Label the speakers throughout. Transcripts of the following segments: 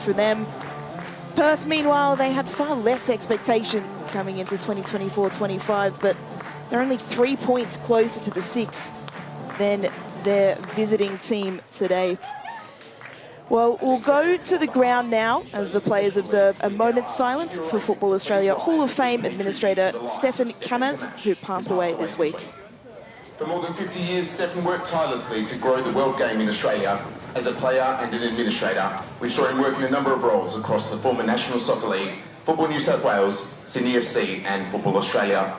Speaker 1: for them. Perth, meanwhile, they had far less expectation coming into 2024-25, but they're only 3 points closer to the 6 than their visiting team today. Well, we'll go to the ground now as the players observe a moment's silence for Football Australia Hall of Fame administrator Stefan Kamaz, who passed away this week.
Speaker 2: For more than 50 years, Stefan worked tirelessly to grow the world game in Australia as a player and an administrator. We saw him work in a number of roles across the former National Soccer League, Football New South Wales, Sydney FC and Football Australia.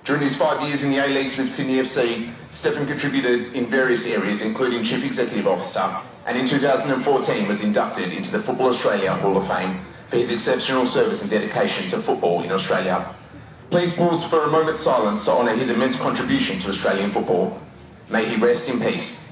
Speaker 2: During his 5 years in the A-Leagues with Sydney FC, Stefan contributed in various areas, including Chief Executive Officer, and in 2014 was inducted into the Football Australia Hall of Fame for his exceptional service and dedication to football in Australia. Please pause for a moment's silence to honour his immense contribution to Australian football. May he rest in peace.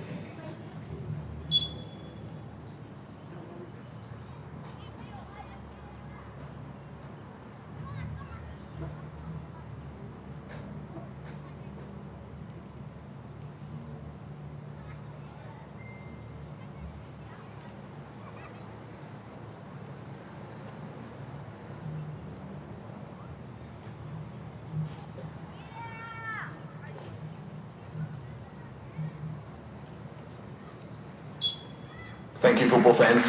Speaker 2: Thank you, football fans.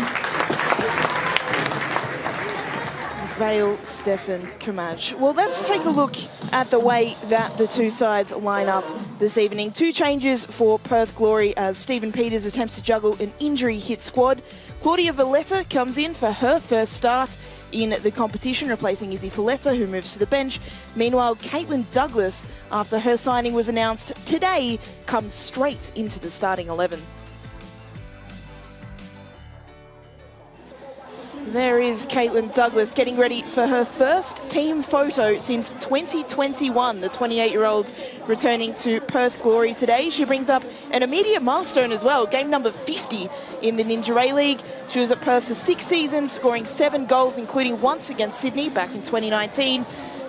Speaker 1: Vale, Stefan Kamaz. Well, let's take a look at the way that the two sides line up this evening. 2 changes for Perth Glory as Stephen Peters attempts to juggle an injury-hit squad. Claudia Valletta comes in for her first start in the competition, replacing Izzy Folletta, who moves to the bench. Meanwhile, Caitlin Douglas, after her signing was announced today, comes straight into the starting 11. There is Caitlin Douglas getting ready for her first team photo since 2021. The 28-year-old returning to Perth Glory today. She brings up an immediate milestone as well, game number 50 in the Ninja A-League. She was at Perth for 6 seasons, scoring 7 goals, including once against Sydney back in 2019.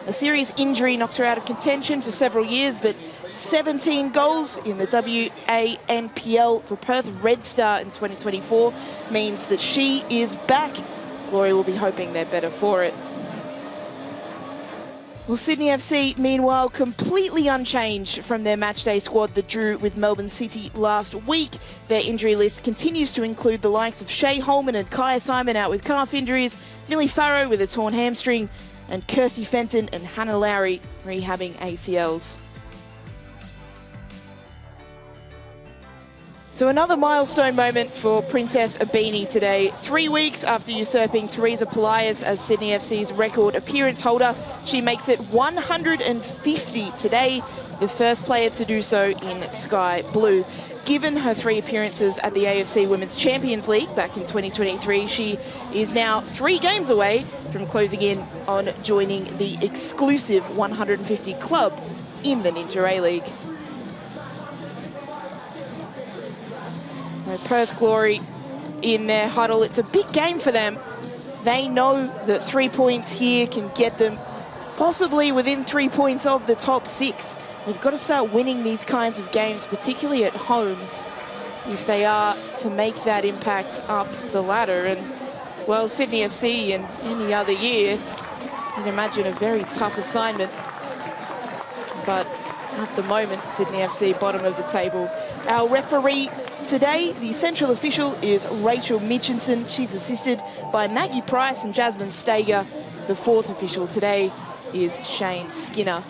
Speaker 1: A serious injury knocked her out of contention for several years, but 17 goals in the WANPL for Perth Red Star in 2024 means that she is back. Glory will be hoping they're better for it. Well, Sydney FC, meanwhile, completely unchanged from their matchday squad that drew with Melbourne City last week. Their injury list continues to include the likes of Shay Holman and Kaya Simon out with calf injuries, Millie Farrow with a torn hamstring, and Kirsty Fenton and Hannah Lowry rehabbing ACLs. So another milestone moment for Princess Abini today. 3 weeks after usurping Teresa Polias as Sydney FC's record appearance holder, she makes it 150 today, the first player to do so in Sky Blue. Given her 3 appearances at the AFC Women's Champions League back in 2023, she is now 3 games away from closing in on joining the exclusive 150 club in the Ninja A-League. Perth Glory in their huddle. It's a big game for them. They know that 3 points here can get them possibly within 3 points of the top 6. They've got to start winning these kinds of games, particularly at home, if they are to make that impact up the ladder. And, well, Sydney FC in any other year, you'd imagine a very tough assignment. But at the moment, Sydney FC bottom of the table. Our referee today, the central official, is Rachel Mitchinson. She's assisted by Maggie Price and Jasmine Stager. The 4th official today is Shane Skinner.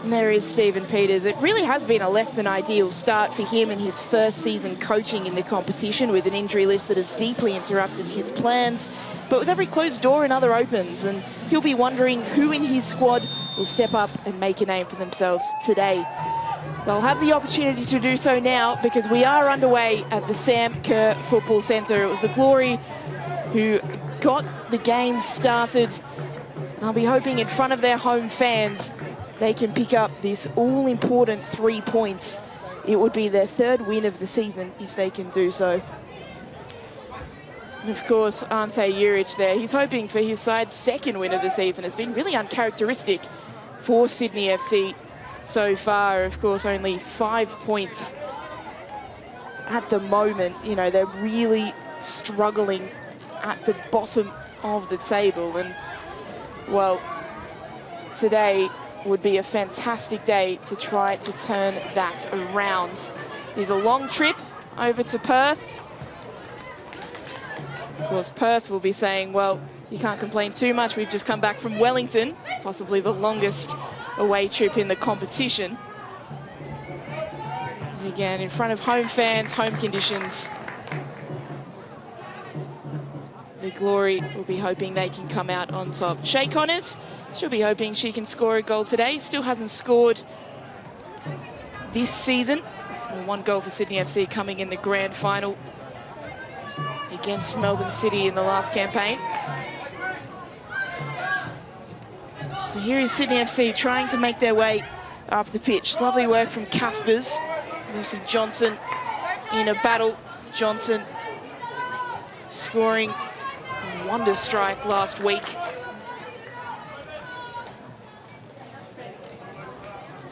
Speaker 1: And there is Stephen Peters. It really has been a less than ideal start for him in his first season coaching in the competition, with an injury list that has deeply interrupted his plans. But with every closed door, another opens, and he'll be wondering who in his squad will step up and make a name for themselves today. They'll have the opportunity to do so now, because we are underway at the Sam Kerr Football Centre. It was the Glory who got the game started. I'll be hoping in front of their home fans they can pick up this all-important 3 points. It would be their 3rd win of the season if they can do so. And of course, Ante Juric there, he's hoping for his side's 2nd win of the season. It's been really uncharacteristic for Sydney FC so far. Of course, only 5 points at the moment. You know, they're really struggling at the bottom of the table. And, well, today would be a fantastic day to try to turn that around. It is a long trip over to Perth. Of course, Perth will be saying, well, you can't complain too much. We've just come back from Wellington, possibly the longest away trip in the competition. And again, in front of home fans, home conditions. The Glory will be hoping they can come out on top. Shay Connors, she'll be hoping she can score a goal today. Still hasn't scored this season. One goal for Sydney FC coming in the grand final against Melbourne City in the last campaign. So here is Sydney FC trying to make their way up the pitch. Lovely work from Caspers. Lucy Johnson in a battle. Johnson scoring a wonder strike last week.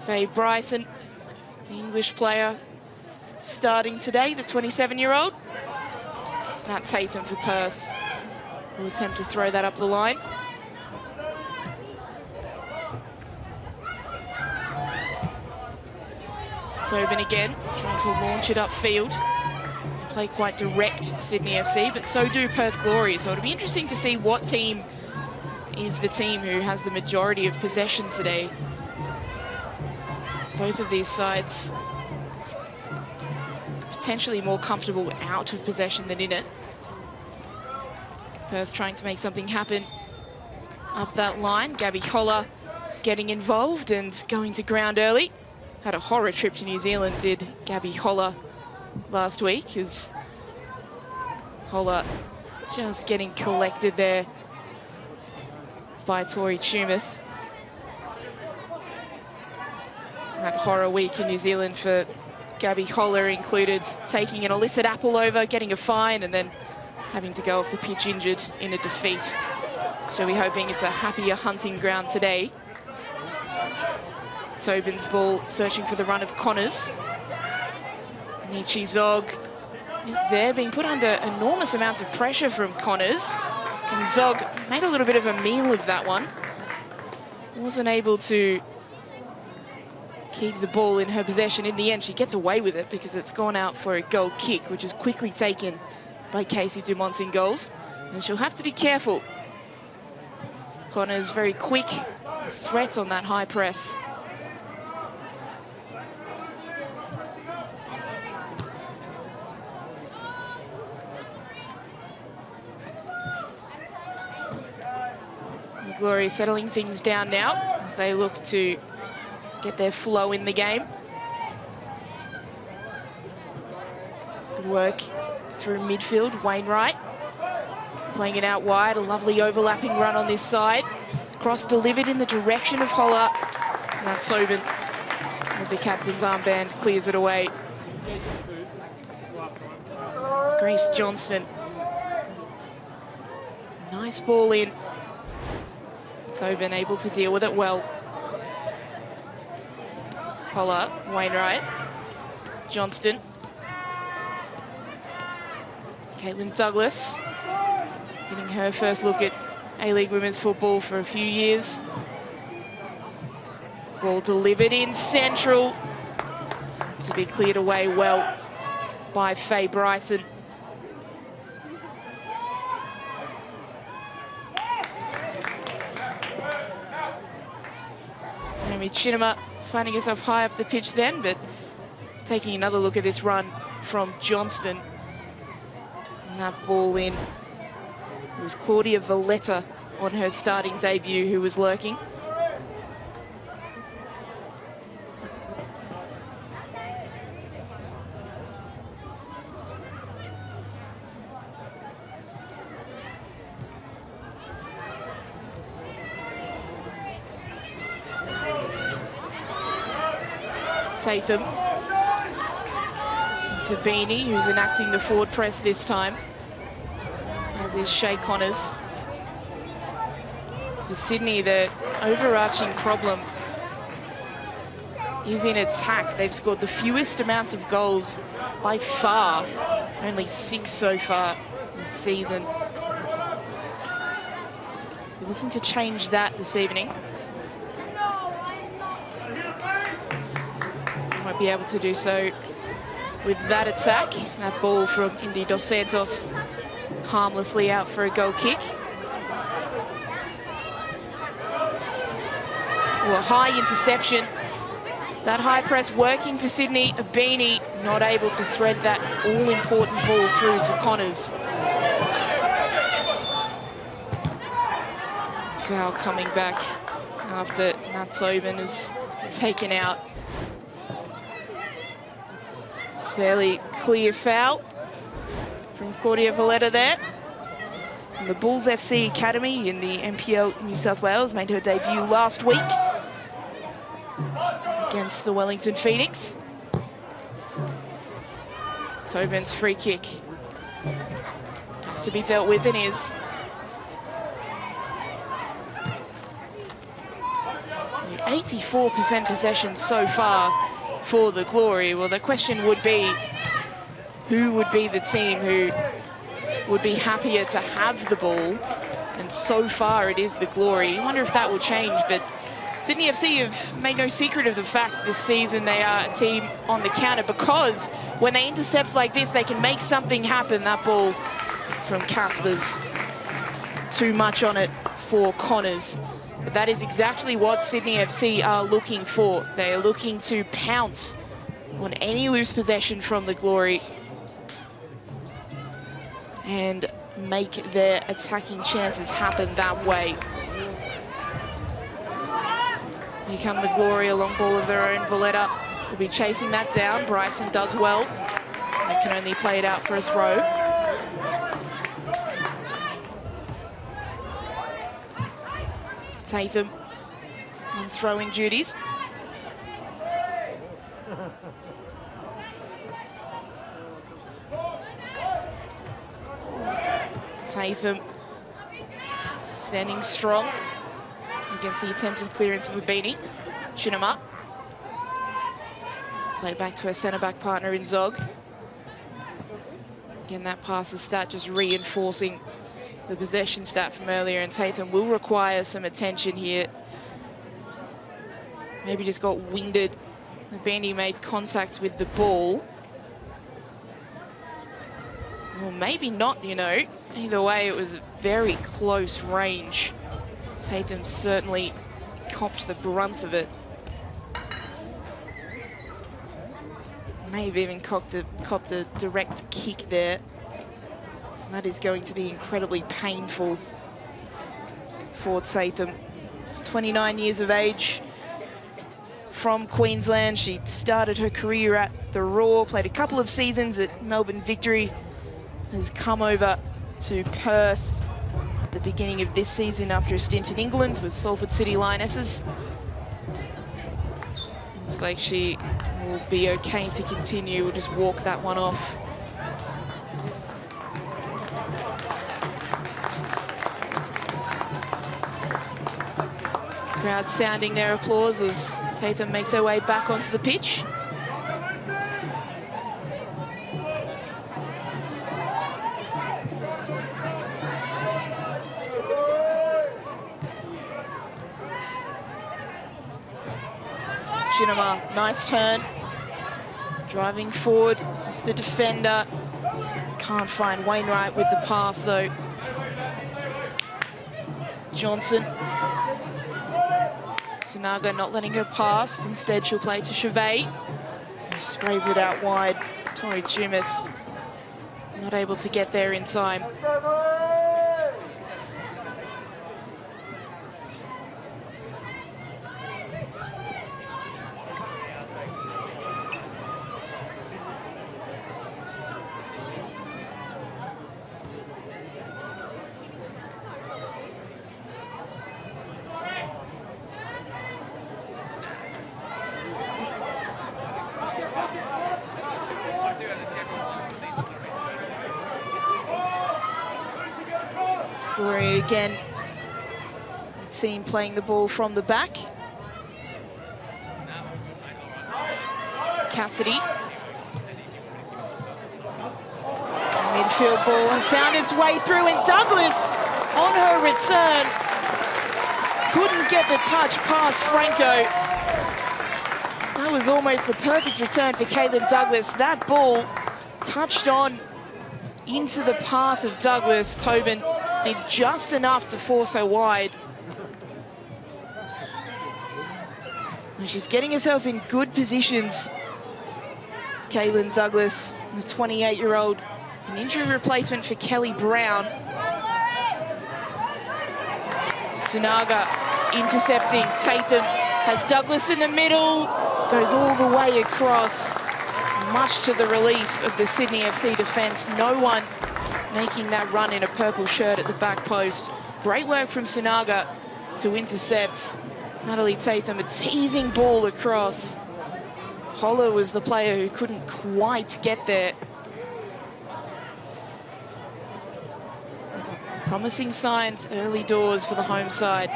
Speaker 1: Faye Bryson, the English player, starting today, the 27-year-old. It's Nat Tatham for Perth. Will attempt to throw that up the line. Tobin again, trying to launch it upfield. They play quite direct, Sydney FC, but so do Perth Glory. So it'll be interesting to see what team is the team who has the majority of possession today. Both of these sides potentially more comfortable out of possession than in it. Perth trying to make something happen up that line. Gabby Holler getting involved and going to ground early. Had a horror trip to New Zealand, did Gabby Holler last week, as Holler just getting collected there by Tori Tumeth. That horror week in New Zealand for Gabby Holler included taking an illicit apple over, getting a fine, and then having to go off the pitch injured in a defeat. She'll be hoping it's a happier hunting ground today. Tobin's ball searching for the run of Connors. Nietzsche Zog is there, being put under enormous amounts of pressure from Connors. And Zog made a little bit of a meal of that one. Wasn't able to keep the ball in her possession. In the end, she gets away with it because it's gone out for a goal kick, which is quickly taken by Casey Dumont in goals. And she'll have to be careful. Connors very quick, threat on that high press. Glory settling things down now as they look to get their flow in the game. Good work through midfield. Wainwright playing it out wide. A lovely overlapping run on this side. Cross delivered in the direction of Holler. And that's Tobin with the captain's armband, clears it away. Grace Johnston. Nice ball in. Tobin able to deal with it well. Holler, Wainwright, Johnston. Caitlin Douglas getting her first look at A-League women's football for a few years. Ball delivered in central to be cleared away well by Faye Bryson. Chinema finding herself high up the pitch then, but taking another look at this run from Johnston. And that ball in. It was Claudia Valletta on her starting debut who was lurking. Tatham. Zabini, who's enacting the forward press this time, as is Shay Connors. For Sydney, the overarching problem is in attack. They've scored the fewest amounts of goals by far, only 6 so far. this season. We're looking to change that this evening. Might be able to do so with that attack. That ball from Indy Dos Santos harmlessly out for a goal kick. Well, a high interception. That high press working for Sydney. Abini not able to thread that all-important ball through to Connors. Foul coming back after Natsoban is taken out. Fairly clear foul from Claudia Valletta there. And the Bulls FC Academy in the NPL New South Wales made her debut last week against the Wellington Phoenix. Tobin's free kick has to be dealt with and is. 84% possession so far for the Glory. Well, the question would be, who would be the team who would be happier to have the ball? And so far it is the Glory. I wonder if that will change, but Sydney FC have made no secret of the fact this season they are a team on the counter, because when they intercept like this, they can make something happen. That ball from Caspers, too much on it for Connors. But that is exactly what Sydney FC are looking for. They are looking to pounce on any loose possession from the Glory and make their attacking chances happen that way. Here come the Glory, a long ball of their own. Valletta will be chasing that down. Bryson does well. They can only play it out for a throw. Tatham on throwing duties. Tatham standing strong against the attempted clearance of Abini. Chinema. Play back to her centre-back partner in Zog. Again, that passes stat just reinforcing the possession stat from earlier, and Tatham will require some attention here. Maybe just got winded. Abini made contact with the ball. Well, maybe not, you know. Either way, it was a very close range. Tatham certainly copped the brunt of it. May have even copped a direct kick there. So that is going to be incredibly painful for Tatham. 29 years of age, from Queensland. She started her career at the Raw, played a couple of seasons at Melbourne Victory, has come over to Perth at the beginning of this season after a stint in England with Salford City Lionesses. Looks like she will be okay to continue. We'll just walk that one off. Crowd sounding their applause as Tatham makes her way back onto the pitch. Chinema, nice turn. Driving forward is the defender. Can't find Wainwright with the pass though. Johnson. Sunaga not letting her pass. Instead, she'll play to Chevet. Who sprays it out wide. Tori Tumeth not able to get there in time. Glory again, the team playing the ball from the back. Cassidy. Midfield ball has found its way through, and Douglas on her return couldn't get the touch past Franco. That was almost the perfect return for Caitlin Douglas. That ball touched on into the path of Douglas. Tobin did just enough to force her wide. And she's getting herself in good positions. Caitlin Douglas, the 28-year-old, an injury replacement for Kelly Brown. Sunaga intercepting. Tatham has Douglas in the middle, goes all the way across, much to the relief of the Sydney FC defence. No one making that run in a purple shirt at the back post. Great work from Sunaga to intercept. Natalie Tatham, a teasing ball across. Holler was the player who couldn't quite get there. Promising signs early doors for the home side.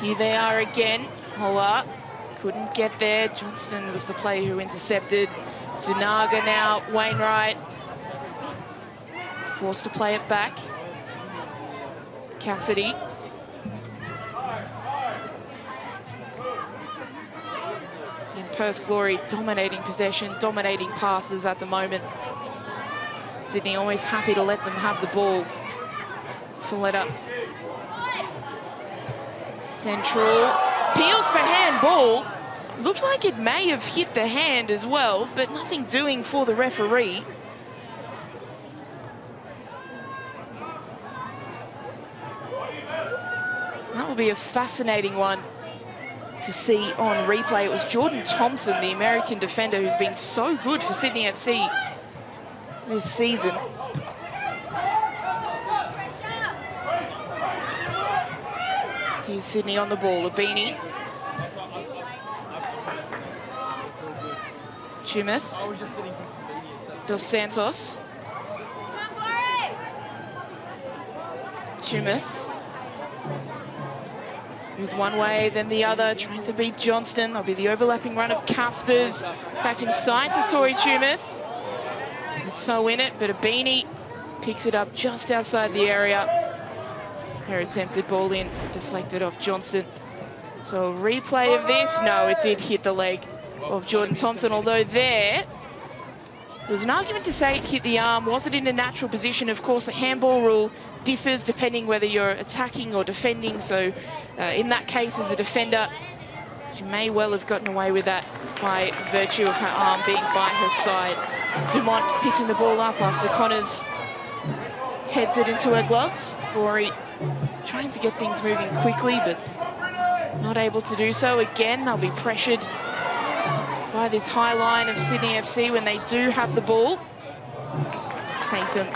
Speaker 1: Here they are again. Holler couldn't get there. Johnston was the player who intercepted. Sunaga now, Wainwright. Forced to play it back. Cassidy. In Perth Glory, dominating possession, dominating passes at the moment. Sydney always happy to let them have the ball. Folletta. Central. Peels for handball. Looked like it may have hit the hand as well, but nothing doing for the referee. That will be a fascinating one to see on replay. It was Jordan Thompson, the American defender, who's been so good for Sydney FC this season. Here's Sydney on the ball. Abini. Chumeth. Dos Santos. Chumeth. Moves one way, then the other, trying to beat Johnston. There'll be the overlapping run of Caspers. Back inside to Tori Chumeth. Not so in it, but Abini picks it up just outside the area. Her attempted ball in, deflected off Johnston. So a replay of this. No, it did hit the leg of Jordan Thompson, although there's an argument to say it hit the arm. Was it in a natural position? Of course, the handball rule differs depending whether you're attacking or defending. So in that case, as a defender, she may well have gotten away with that by virtue of her arm being by her side. Dumont picking the ball up after Connors heads it into her gloves. Glory trying to get things moving quickly, but not able to do so. Again, they'll be pressured by this high line of Sydney FC when they do have the ball. Statham.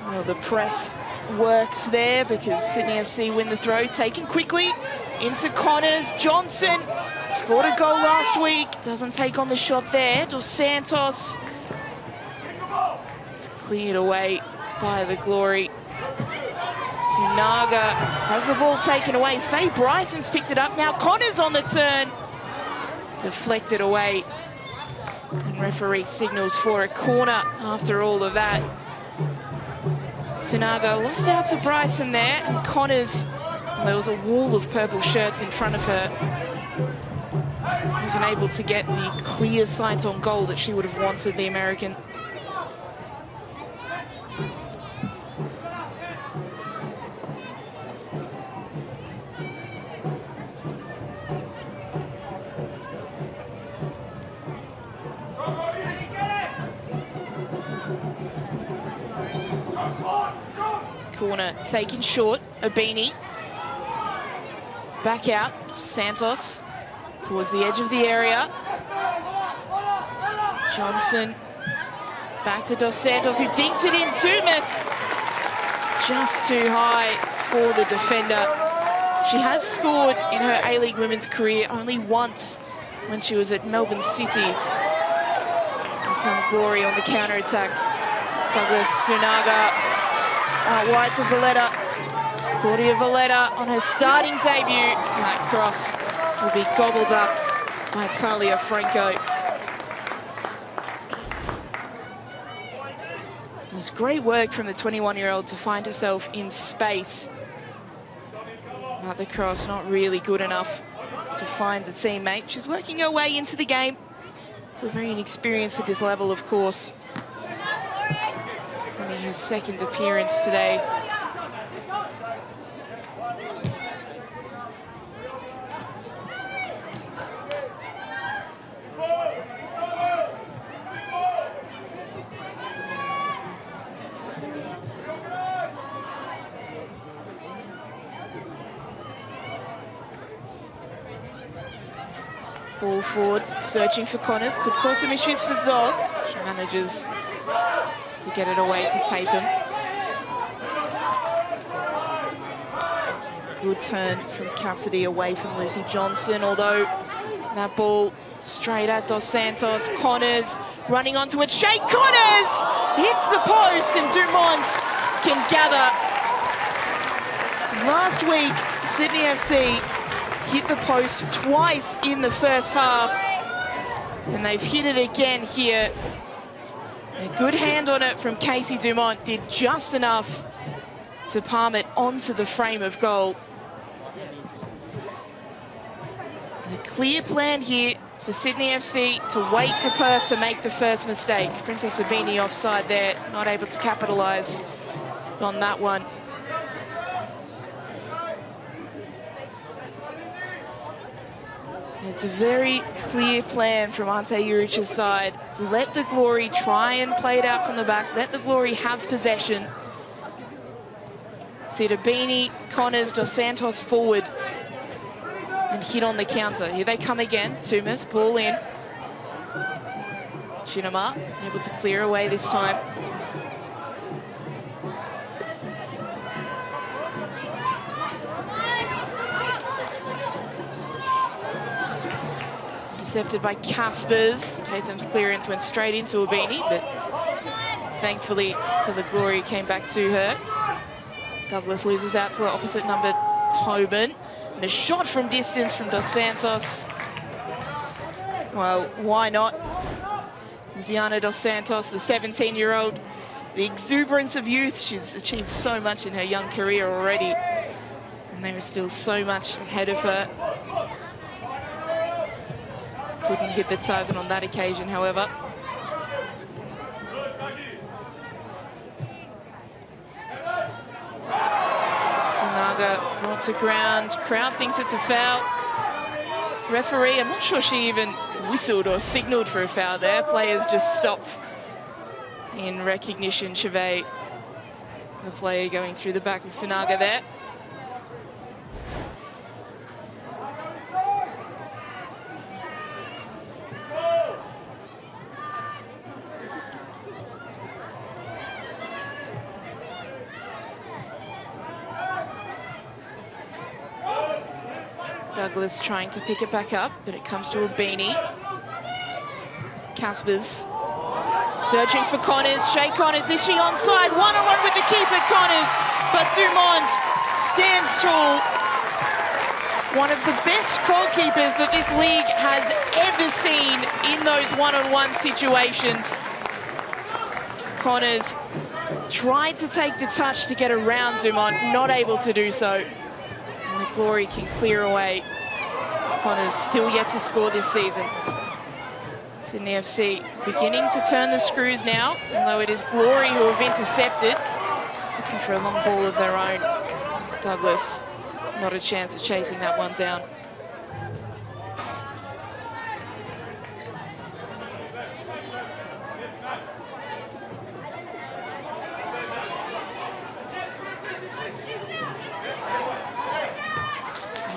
Speaker 1: Well, the press works there because Sydney FC win the throw. Taken quickly into Connors. Johnson scored a goal last week. Doesn't take on the shot there. Dos Santos. It's cleared away by the Glory. Sunaga has the ball taken away. Faye Bryson's picked it up. Now Connors on the turn. Deflected away. And referee signals for a corner after all of that. Sunaga lost out to Bryson there, and Connors, there was a wall of purple shirts in front of her. Wasn't able to get the clear sight on goal that she would have wanted, the American. Corner taken short. Abini. Back out. Santos towards the edge of the area. Johnson back to Dos Santos, who dinks it in. Tumeth just too high for the defender. She has scored in her A-League women's career only once when she was at Melbourne City. Become Glory on the counter-attack. Douglas Sunaga out wide to Valletta. Claudia Valletta on her starting debut. That cross will be gobbled up by Talia Franco. great work from the 21-year-old to find herself in space. But the cross not really good enough to find the teammate. She's working her way into the game. So very inexperienced at this level, of course. Only her second appearance today. Ball forward, searching for Connors. Could cause some issues for Zog. She manages to get it away to Tatham. Good turn from Cassidy away from Lucy Johnson, although that ball straight at Dos Santos. Connors running onto it. Shay Connors hits the post, and Dumont can gather. Last week, Sydney FC hit the post twice in the first half, and they've hit it again here. A good hand on it from Casey Dumont, did just enough to palm it onto the frame of goal. A clear plan here for Sydney FC to wait for Perth to make the first mistake. Princess Abini offside there, not able to capitalise on that one. It's a very clear plan from Ante Jurich's side. Let the Glory try and play it out from the back. Let the Glory have possession. Sidabini, Connors, Dos Santos forward and hit on the counter. Here they come again. Tumeth, ball in. Chinama able to clear away this time. Intercepted by Caspers. Tatham's clearance went straight into Abini, but thankfully for the Glory, came back to her. Douglas loses out to her opposite number, Tobin. And a shot from distance from Dos Santos. Well, why not? Diana Dos Santos, the 17-year-old, the exuberance of youth. She's achieved so much in her young career already, and there is still so much ahead of her. Couldn't hit the target on that occasion, however. Sinaga brought to ground. Crowd thinks it's a foul. Referee, I'm not sure she even whistled or signalled for a foul there. Players just stopped in recognition. Chauvet, the player going through the back of Sinaga there. Douglas trying to pick it back up, but it comes to Abini. Caspers searching for Connors. Shay Connors, is she onside? One-on-one with the keeper, Connors, but Dumont stands tall. One of the best goalkeepers that this league has ever seen in those one-on-one situations. Connors tried to take the touch to get around Dumont, not able to do so. And the Glory can clear away. Connors still yet to score this season. Sydney FC beginning to turn the screws now, although it is Glory who have intercepted. Looking for a long ball of their own. Douglas, not a chance of chasing that one down.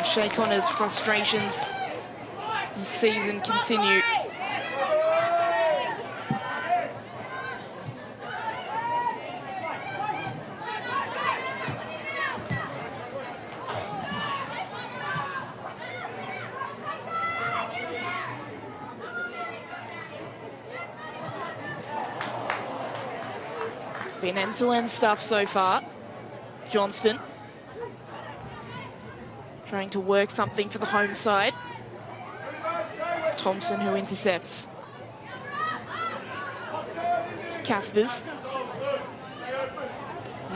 Speaker 1: Shay Connors' frustrations this season continue. Been end-to-end stuff so far. Johnston trying to work something for the home side. It's Thompson who intercepts. Caspers.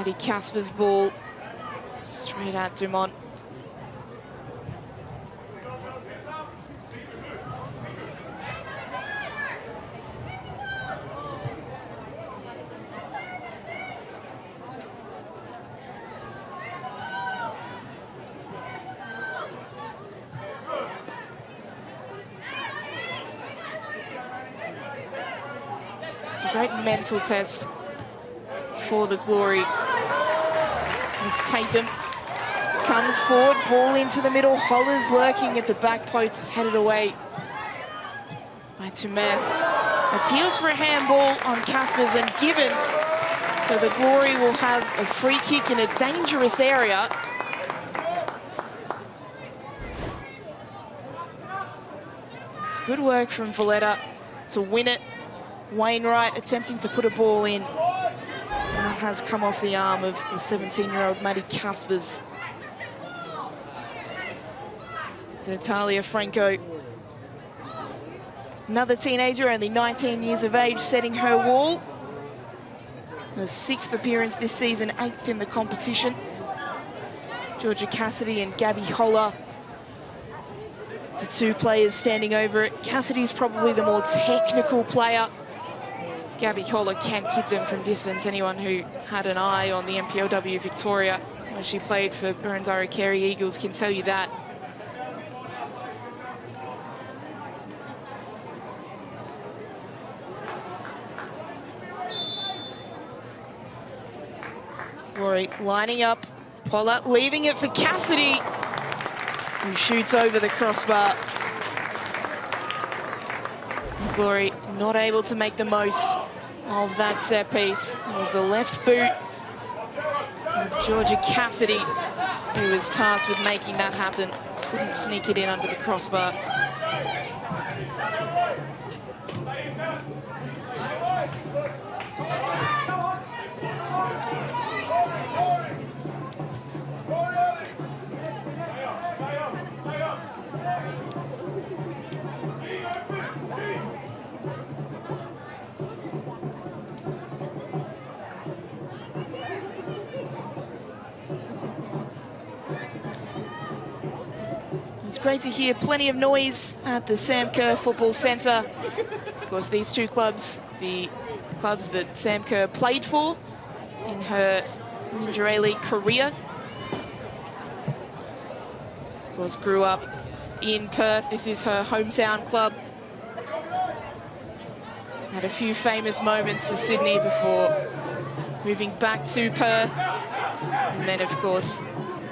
Speaker 1: Maddie Casper's ball straight at Dumont. It's a great mental test for the Glory. As Tatham comes forward, ball into the middle. Holler's lurking at the back post, is headed away by Tumeth. Appeals for a handball on Caspers and given. So the Glory will have a free kick in a dangerous area. It's good work from Valletta to win it. Wainwright attempting to put a ball in. And that has come off the arm of the 17-year-old Maddie Caspers. So Talia Franco, another teenager, only 19 years of age, setting her wall. Her 6th appearance this season, 8th in the competition. Georgia Cassidy and Gabby Holler, the two players standing over it. Cassidy's probably the more technical player. Gabby Holler can keep them from distance. Anyone who had an eye on the NPLW Victoria when she played for Burundara Carey Eagles can tell you that. Glory lining up. Holler leaving it for Cassidy, who shoots over the crossbar. Glory not able to make the most of that set piece. It was the left boot of Georgia Cassidy who was tasked with making that happen. Couldn't sneak it in under the crossbar. It's great to hear plenty of noise at the Sam Kerr Football Centre. Of course, these two clubs, the clubs that Sam Kerr played for in her Ninja A-League career. Of course, grew up in Perth. This is her hometown club. Had a few famous moments for Sydney before moving back to Perth. And then, of course,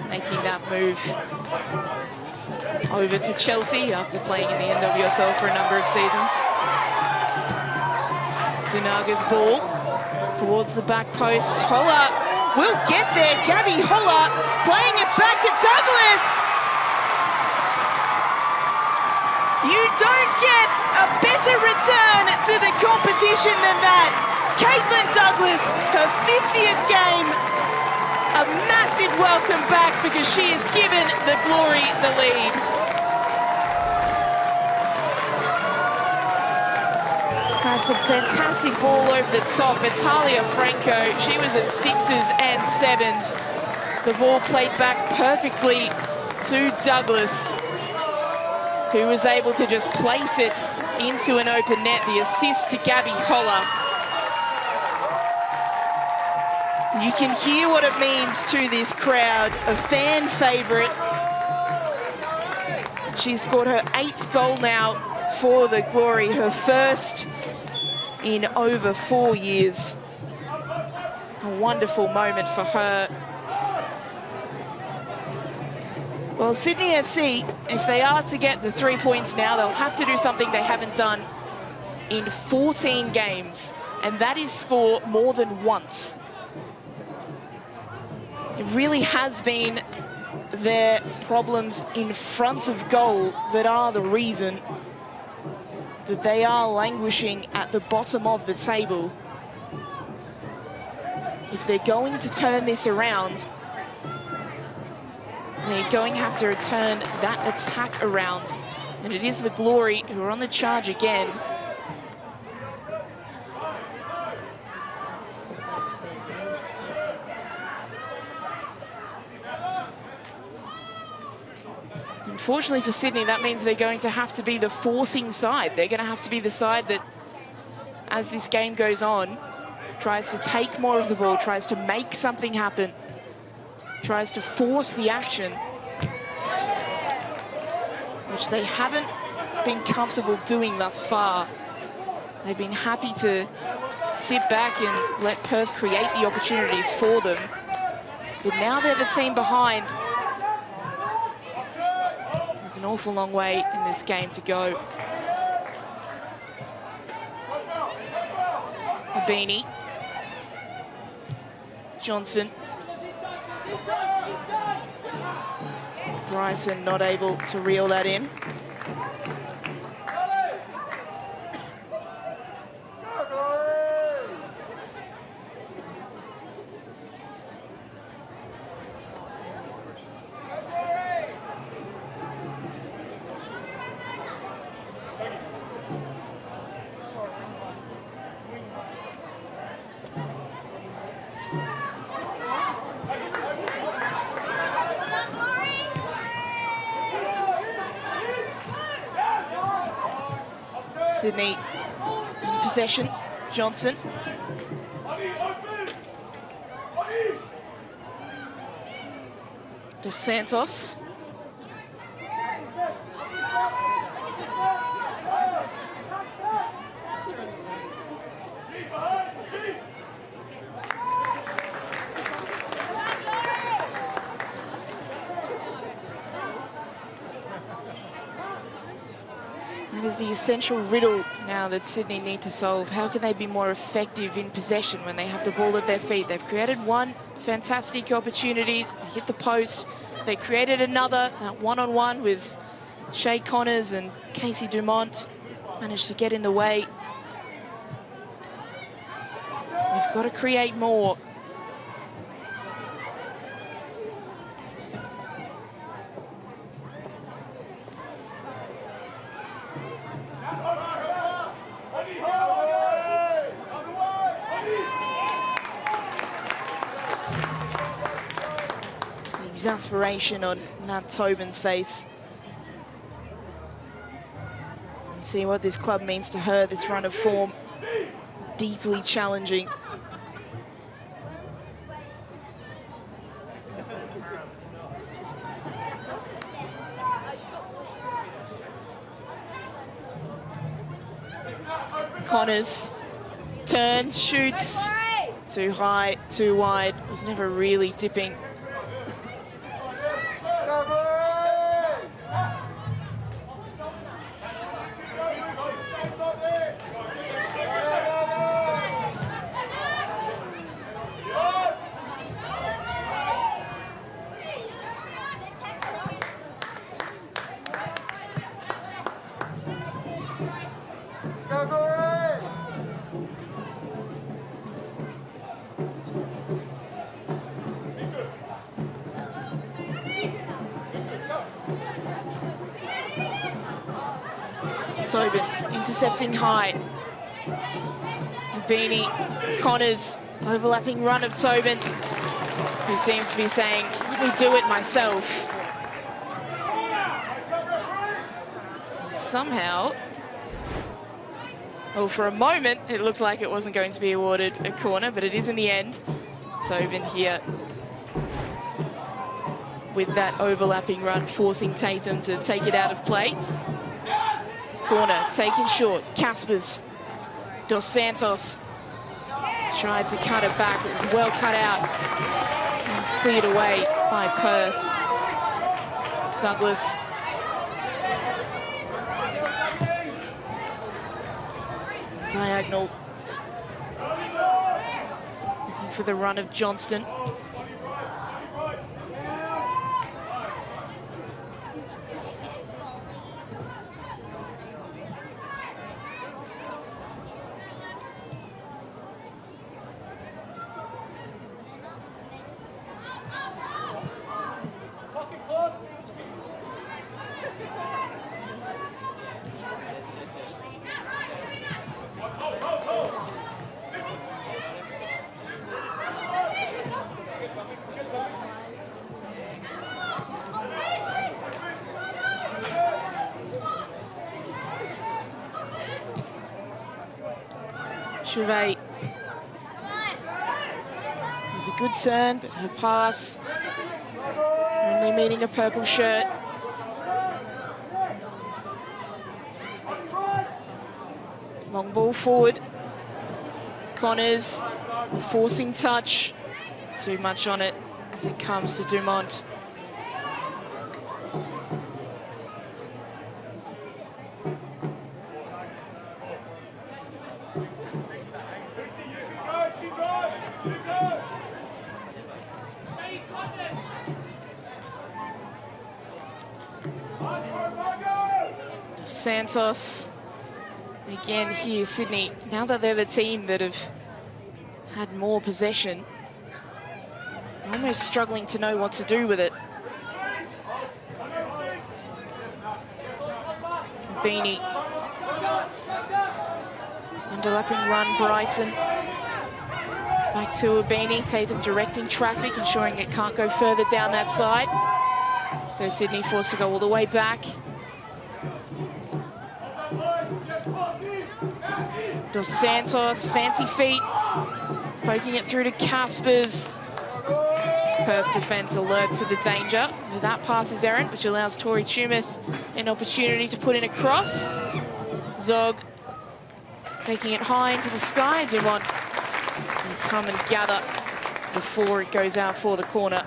Speaker 1: making that move over to Chelsea after playing in the NWSL for a number of seasons. Sunaga's ball towards the back post. Holler will get there. Gabby Holler playing it back to Douglas. You don't get a better return to the competition than that. Caitlin Douglas, her 50th game. A massive welcome back because she has given the Glory the lead. That's a fantastic ball over the top. Talia Franco, she was at 6s and 7s. The ball played back perfectly to Douglas, who was able to just place it into an open net. The assist to Gabby Holler. You can hear what it means to this crowd, a fan favourite. She's scored her 8th goal now for the Glory, her first in over 4 years. A wonderful moment for her. Well, Sydney FC, if they are to get the 3 points now, they'll have to do something they haven't done in 14 games, and that is score more than once. It really has been their problems in front of goal that are the reason that they are languishing at the bottom of the table. If they're going to turn this around, they're going to have to turn that attack around. And it is the Glory who are on the charge again. unfortunately for Sydney, that means they're going to have to be the forcing side. They're going to have to be the side that, as this game goes on, tries to take more of the ball, tries to make something happen, tries to force the action, which they haven't been comfortable doing thus far. They've been happy to sit back and let Perth create the opportunities for them. But now they're the team behind. There's an awful long way in this game to go. Abini. Johnson. Bryson not able to reel that in. Sydney in possession. Johnson. Dos Santos. That is the essential riddle now that Sydney need to solve. How can they be more effective in possession when they have the ball at their feet? They've created one fantastic opportunity. They hit the post. They created another, that one-on-one with Shay Connors and Casey Dumont. Managed to get in the way. They've got to create more. Exasperation on Nat Tobin's face. And see what this club means to her, this run of form. Deeply challenging. Connors turns, shoots. Too high, too wide. Was never really dipping. Tobin intercepting high. Beanie, Connors, overlapping run of Tobin, who seems to be saying, let me do it myself. Somehow, well, for a moment, it looked like it wasn't going to be awarded a corner, but it is in the end. Tobin here with that overlapping run, forcing Tatham to take it out of play. Corner taken short. Caspers. Dos Santos tried to cut it back. It was well cut out and cleared away by Perth. Douglas. Diagonal. Looking for the run of Johnston. Chauvet. It was a good turn, but her pass only meeting a purple shirt. Long ball forward. Connors, the forcing touch. Too much on it as it comes to Dumont. Santos. Again here, Sydney, now that they're the team that have had more possession, almost struggling to know what to do with it. Beanie. Underlapping run, Bryson. Back to Beanie, Tatham directing traffic, ensuring it can't go further down that side. So Sydney forced to go all the way back. Dos Santos, fancy feet, poking it through to Caspers. Perth defence alert to the danger. That pass is errant, which allows Tori Tumeth an opportunity to put in a cross. Zog taking it high into the sky. Dumont will come and gather before it goes out for the corner.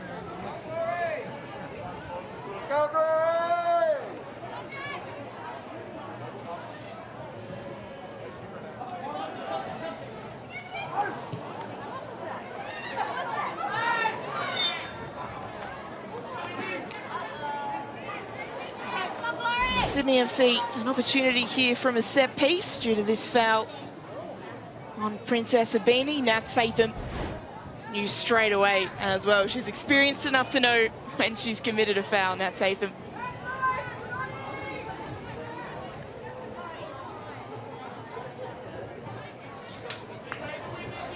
Speaker 1: Sydney FC, an opportunity here from a set piece due to this foul on Princess Abini. Nat Tatham knew straight away as well. She's experienced enough to know when she's committed a foul, Nat Tatham.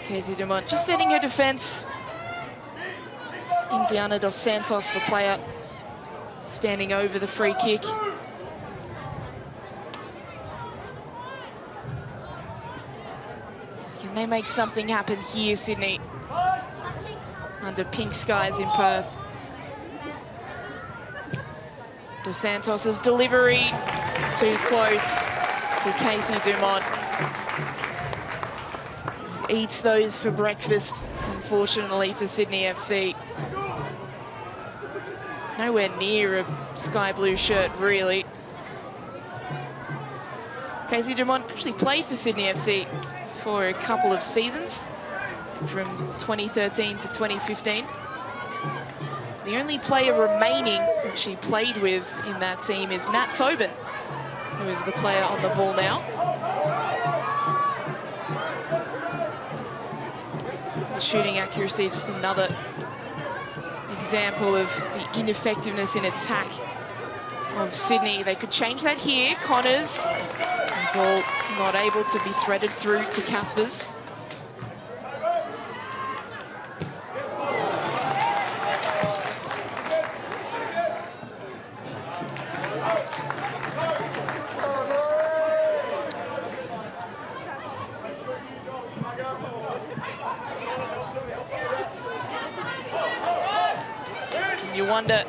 Speaker 1: Casey Dumont just setting her defense. Indiana Dos Santos, the player, standing over the free kick. Can they make something happen here, Sydney? Under pink skies in Perth. Dos Santos' delivery, too close to Casey Dumont. Eats those for breakfast, unfortunately for Sydney FC. Nowhere near a sky blue shirt, really. Casey Dumont actually played for Sydney FC for a couple of seasons, from 2013 to 2015. The only player remaining that she played with in that team is Nat Tobin, who is the player on the ball now. The shooting accuracy, just another example of the ineffectiveness in attack of Sydney. They could change that here. Connors, the ball not able to be threaded through to Caspers. You wonder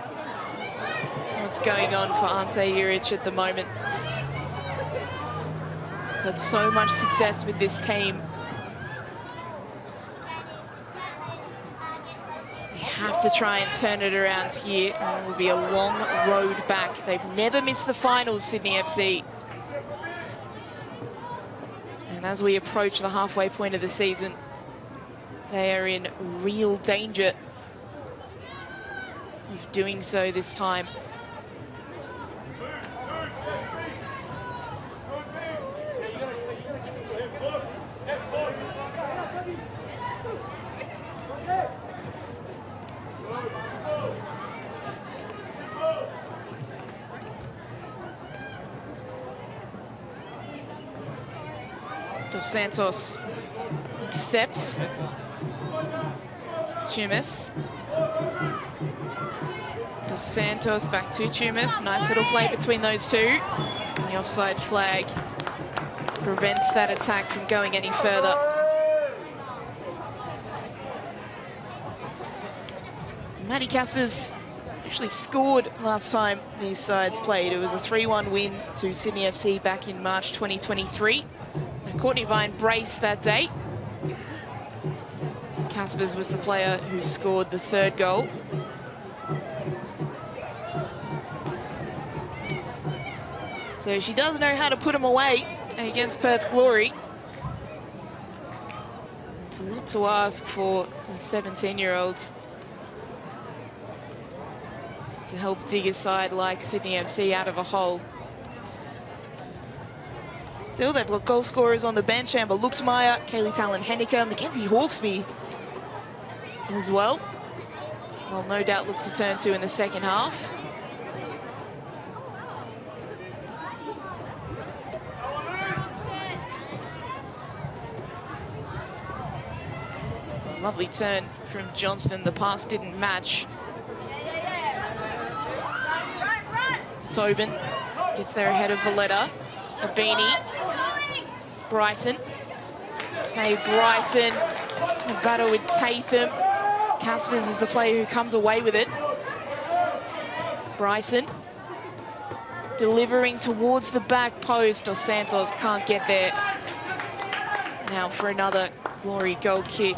Speaker 1: what's going on for Ante Juric at the moment. He's had so much success with this team. They have to try and turn it around here. It will be a long road back. They've never missed the finals, Sydney FC. And as we approach the halfway point of the season, they are in real danger of doing so this time. Dos Santos intercepts. Tumeth. Dos Santos back to Tumeth. Nice little play between those two. The offside flag prevents that attack from going any further. Maddie Caspers actually scored last time these sides played. It was a 3-1 win to Sydney FC back in March 2023. And Courtney Vine braced that day. Caspers was the player who scored the 3rd goal. So she does know how to put them away against Perth Glory. It's a lot to ask for a 17-year-old to help dig a side like Sydney FC out of a hole. Still, they've got goal scorers on the bench. Amber Luchtmeyer, Kaylee Talon-Henniker, Mackenzie Hawkesby as well. Well, no doubt look to turn to in the second half. Lovely turn from Johnston. The pass didn't match. Tobin gets there ahead of Valletta. Abini. Bryson. Okay, Bryson. A battle with Tatham. Caspers is the player who comes away with it. Bryson. Delivering towards the back post. Dos Santos can't get there. Now for another Glory goal kick.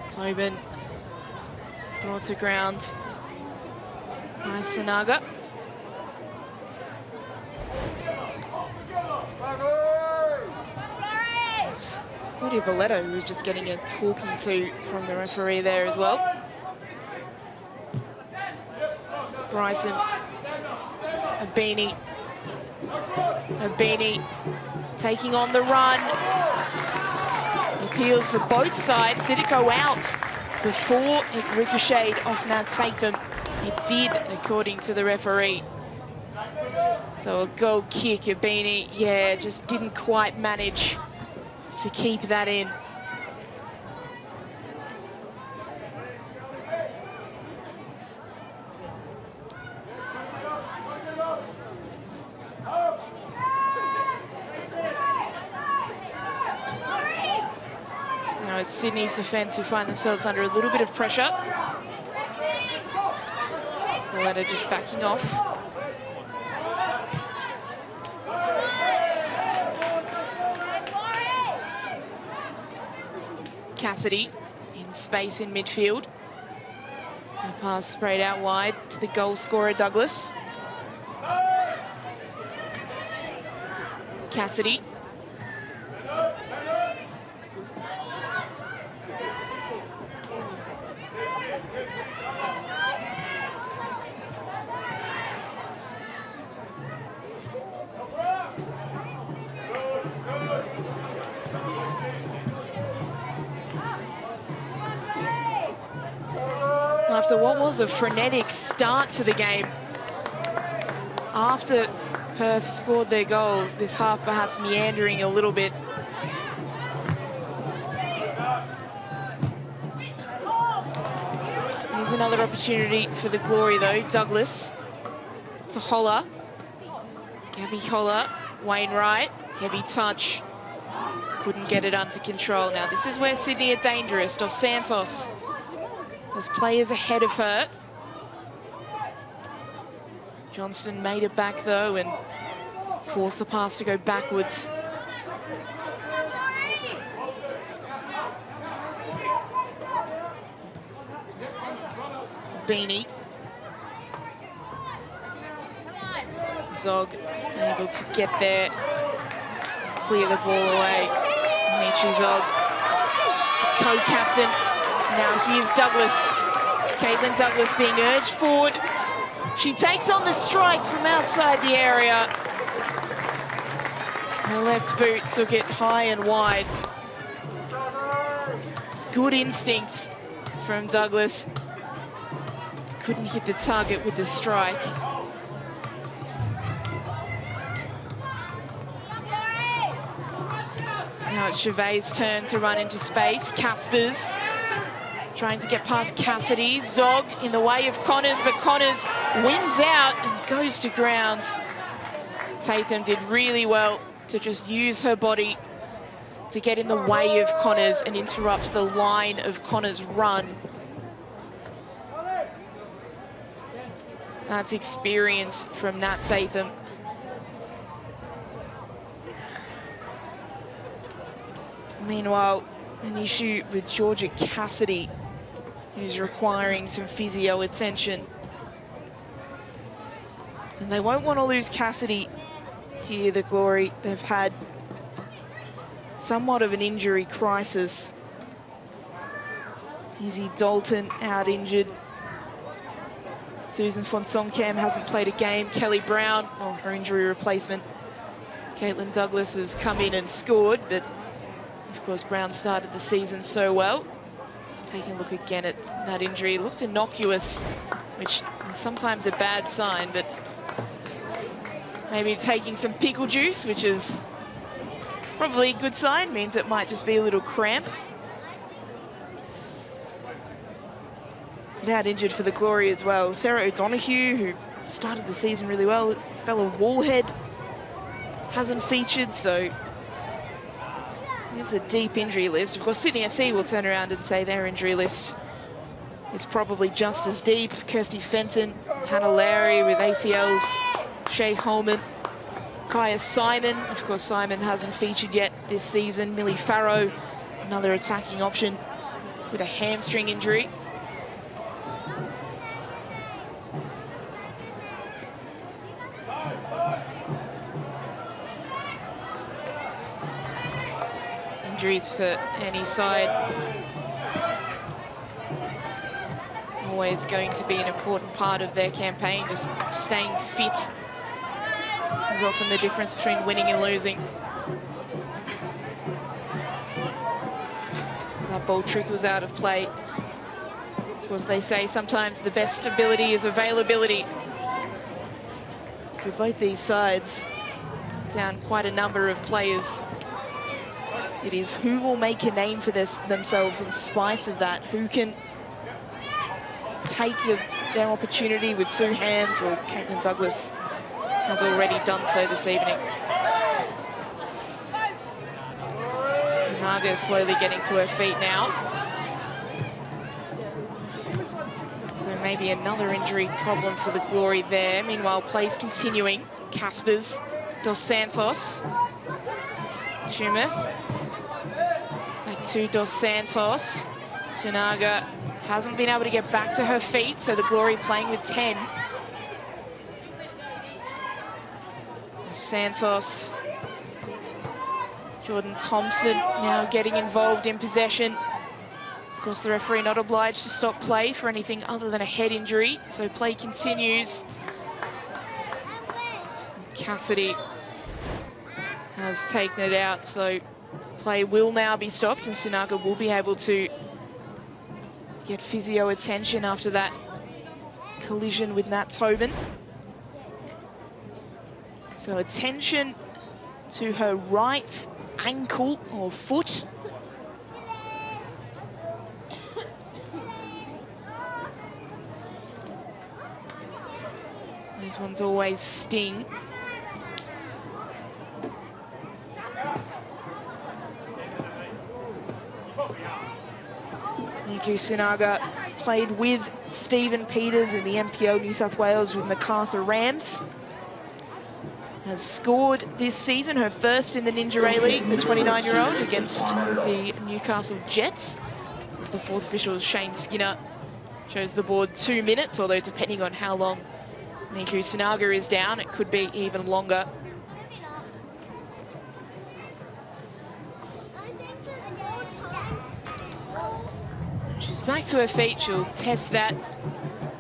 Speaker 1: Tobin brought to ground by Sanaga. Claudia Valletta, who was just getting a talking to from the referee there as well. Bryson. Abini. Abini taking on the run. Appeals for both sides. Did it go out before it ricocheted off Nat Tatham? It did, according to the referee. So a goal kick, Abini, yeah, just didn't quite manage to keep that in. Now it's Sydney's defence who find themselves under a little bit of pressure. Valletta just backing off. Cassidy in space in midfield. The pass sprayed out wide to the goal scorer, Douglas. Cassidy. After what was a frenetic start to the game, after Perth scored their goal, this half perhaps meandering a little bit. Here's another opportunity for the Glory though. Douglas to Holler. Gabby Holler, Wainwright, heavy touch. Couldn't get it under control. Now this is where Sydney are dangerous. Dos Santos. There's players ahead of her. Johnston made it back though and forced the pass to go backwards. Beanie. Zog able to get there, clear the ball away. Nietzsche Zog, co-captain. Now here's Douglas. Caitlin Douglas being urged forward. She takes on the strike from outside the area. Her left boot took it high and wide. It's good instincts from Douglas. couldn't hit the target with the strike. Now it's Chevet's turn to run into space. Caspers trying to get past Cassidy. Zog in the way of Connors, but Connors wins out and goes to ground. Tatham did really well to just use her body to get in the way of Connors and interrupt the line of Connors' run. That's experience from Nat Tatham. Meanwhile, an issue with Georgia Cassidy, who's requiring some physio attention. And they won't want to lose Cassidy here, the Glory. They've had somewhat of an injury crisis. Izzy Dalton out injured. Susan Fonsonkamp hasn't played a game. Kelly Brown, well, her injury replacement. Caitlin Douglas has come in and scored, but of course Brown started the season so well. Just taking a look again at that injury. It looked innocuous, which is sometimes a bad sign, but maybe taking some pickle juice, which is probably a good sign, means it might just be a little cramp. Out injured for the Glory as well. Sarah O'Donoghue, who started the season really well. Bella Wallhead hasn't featured, so here's a deep injury list. Of course, Sydney FC will turn around and say their injury list is probably just as deep. Kirsty Fenton, Hannah Lowry with ACLs, Shay Holman, Kaya Simon. Of course, Simon hasn't featured yet this season. Millie Farrow, another attacking option with a hamstring injury. Injuries for any side. Always going to be an important part of their campaign. Just staying fit is often the difference between winning and losing. So that ball trickles out of play. Of course, they say sometimes the best ability is availability. For both these sides, down quite a number of players. It is who will make a name for themselves in spite of that. Who can take their opportunity with two hands. Well, Caitlin Douglas has already done so this evening. Sanaga is slowly getting to her feet now. So maybe another injury problem for the Glory there. Meanwhile, plays continuing. Caspers, Dos Santos, Chumeth. To Dos Santos. Sanaga hasn't been able to get back to her feet, so the Glory playing with 10. Dos Santos. Jordan Thompson now getting involved in possession. Of course, the referee not obliged to stop play for anything other than a head injury, so play continues. Cassidy has taken it out, so play will now be stopped and Sanaga will be able to get physio attention after that collision with Nat Tobin. So attention to her right ankle or foot. Those ones always sting. Miku Sanaga played with Stephen Peters in the NPL New South Wales with Macarthur Rams. Has scored this season, her first in the Ninja Ray League, the 29-year-old, against the Newcastle Jets. As the fourth official, Shane Skinner, shows the board 2 minutes, although depending on how long Miku Sanaga is down, it could be even longer. She's back to her feet. She'll test that.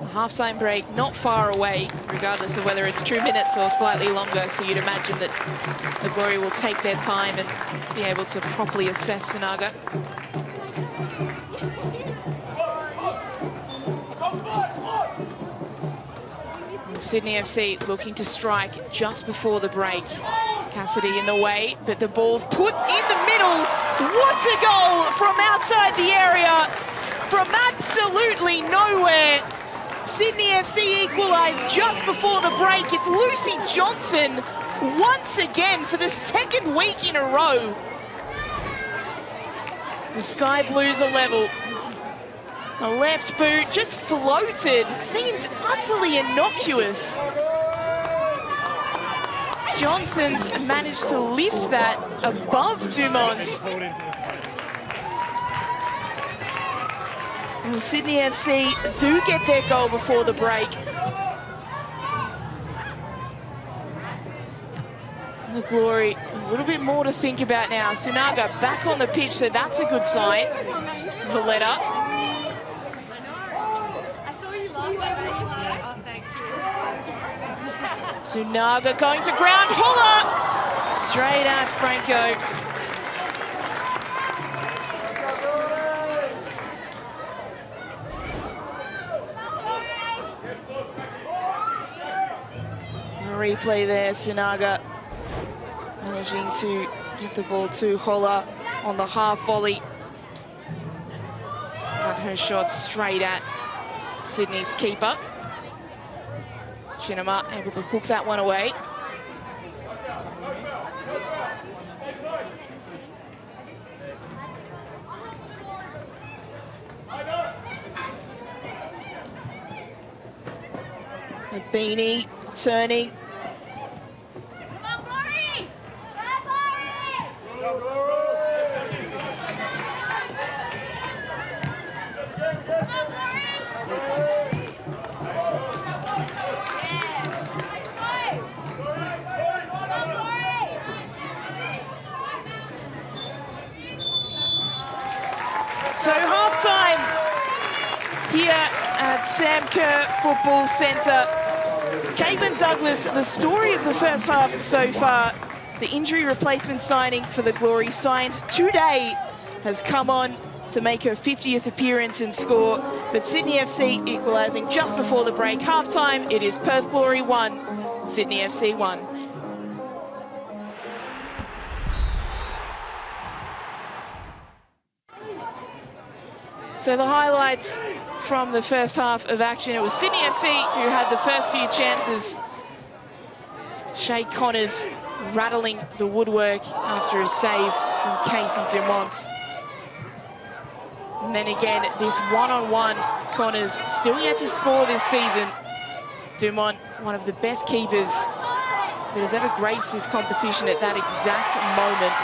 Speaker 1: The half-time break not far away, regardless of whether it's 2 minutes or slightly longer. So you'd imagine that the Glory will take their time and be able to properly assess Sanaga. Sydney FC looking to strike just before the break. Cassidy in the way, but the ball's put in the middle. What a goal from outside the area, from absolutely nowhere. Sydney FC equalised just before the break. It's Lucy Johnson once again for the second week in a row. The Sky Blues are level. The left boot just floated, seemed utterly innocuous. Johnson's managed to lift that above Dumont. Well, Sydney FC do get their goal before the break. The Glory, a little bit more to think about now. Sunaga back on the pitch, so that's a good sign. Valletta. Sunaga going to ground, Holler! Straight at Franco. Replay there, Sunaga managing to get the ball to Holler on the half volley. Got her shot straight at Sydney's keeper. Chinema able to hook that one away. And Beanie turning. So half-time here at Sam Kerr Football Centre. Caitlin Douglas, the story of the first half so far, the injury replacement signing for the Glory signed today, has come on to make her 50th appearance and score. But Sydney FC equalising just before the break. Half-time, it is Perth Glory 1, Sydney FC 1. So the highlights from the first half of action, it was Sydney FC who had the first few chances. Shay Connors rattling the woodwork after a save from Casey Dumont. And then again, this one-on-one, Connors still yet to score this season. Dumont, one of the best keepers that has ever graced this competition at that exact moment,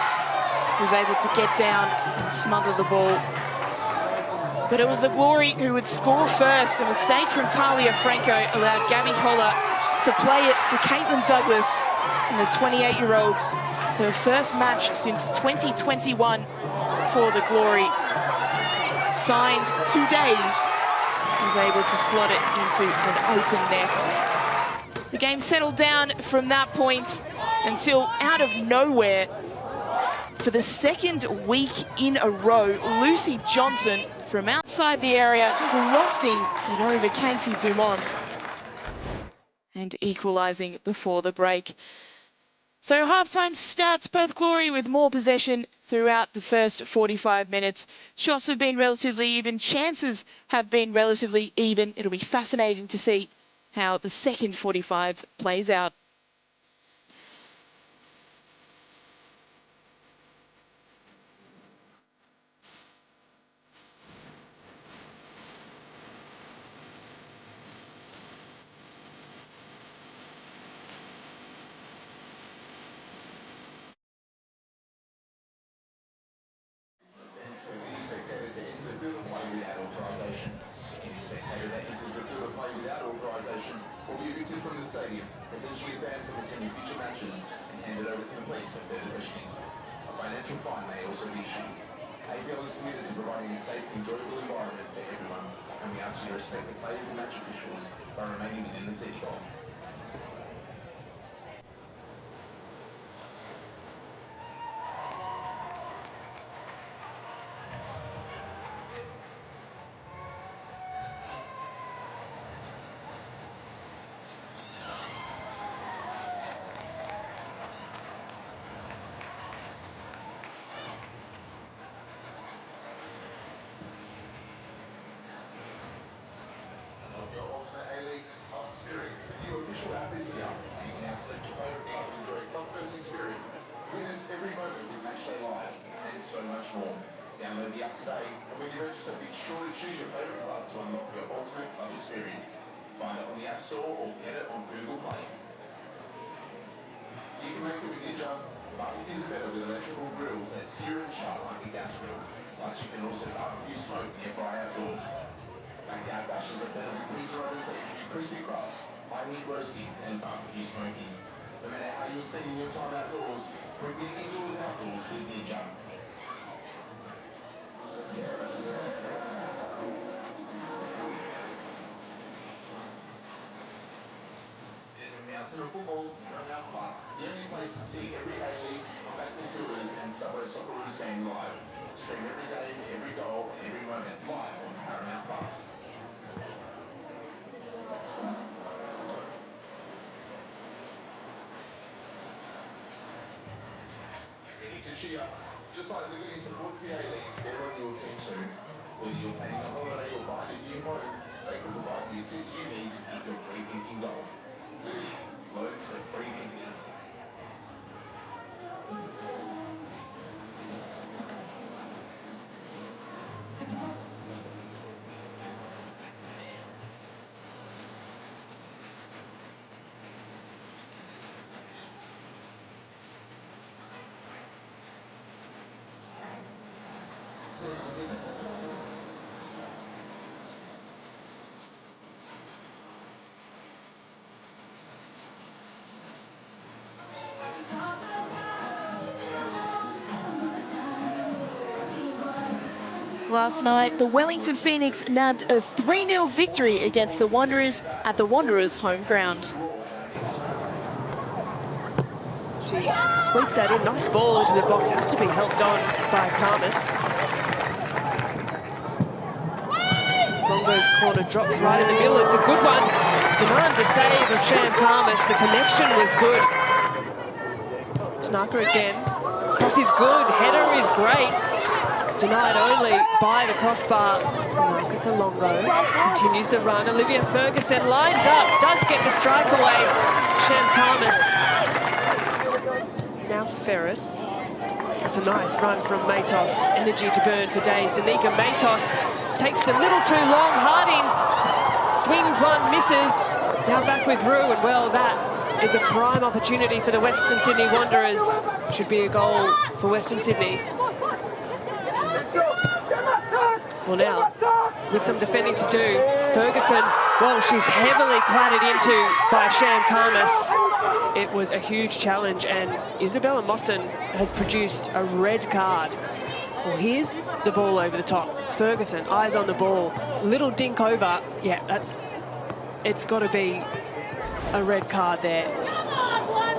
Speaker 1: was able to get down and smother the ball. But it was the Glory who would score first. A mistake from Talia Franco allowed Gabby Holler to play it to Caitlin Douglas, and the 28-year-old, her first match since 2021 for the Glory. Signed today, was able to slot it into an open net. The game settled down from that point until out of nowhere, for the second week in a row, Lucy Johnson from outside the area, just lofting it over Casey Dumont and equalising before the break. So halftime stats, Perth Glory with more possession throughout the first 45 minutes. Shots have been relatively even, chances have been relatively even. It'll be fascinating to see how the second 45 plays out.
Speaker 2: Spectator that enters the field of play without authorisation will be evicted from the stadium, potentially banned from attending future matches, and handed over to the police for further questioning. A financial fine may also be issued. APL is committed to providing a safe, enjoyable environment for everyone, and we ask you to respect the players and match officials by remaining within the city goal. more. Download the app today, and when you register, be sure to choose your favourite club to unlock your ultimate club experience. Find it on the App Store or get it on Google Play. You can make it with your jump. Barbecues are better with electrical grills that sear and char like a gas grill. Plus, you can also barbecue smoke nearby outdoors. Backyard bashes are better with pizza ovens that give you crispy crust, high heat roasting, and barbecue smoking. No matter how you're spending your time outdoors, bring the indoors outdoors with your jump. Mountain of Football, Paramount Plus, the only place to see every A-League, Combat Matildas and Subway Socceroos game live. Stream every game, every goal, and every moment live on Paramount Plus. Get ready to cheer. Just like Liberty supports the A-League, they're on your team too. Whether you're planning a holiday or buying a new home, they can provide the assist you need to keep your free thinking going. Liberty, loads of free thinkers.
Speaker 1: Last night, the Wellington Phoenix nabbed a 3-0 victory against the Wanderers at the Wanderers' home ground. She sweeps that in. Nice ball into the box. Has to be helped on by Karmas. Longo's corner drops right in the middle. It's a good one. Demands a save of Sham Karmas. The connection was good. Tanaka again. Cross is good. Header is great. Denied only by the crossbar. Tanaka to Longo. Continues the run. Olivia Ferguson lines up. Does get the strike away. Sham Karmas. Now Ferris. That's a nice run from Matos. Energy to burn for days. Danica Matos takes it a little too long. Harding swings one, misses. Now back with Rue, and well, that is a prime opportunity for the Western Sydney Wanderers. Should be a goal for Western Sydney. Well, now, with some defending to do, Ferguson, well, she's heavily clattered into by Sham Karmas. It was a huge challenge, and Isabella Mawson has produced a red card. Well, here's the ball over the top. Ferguson, eyes on the ball, little dink over. Yeah, it's got to be a red card there.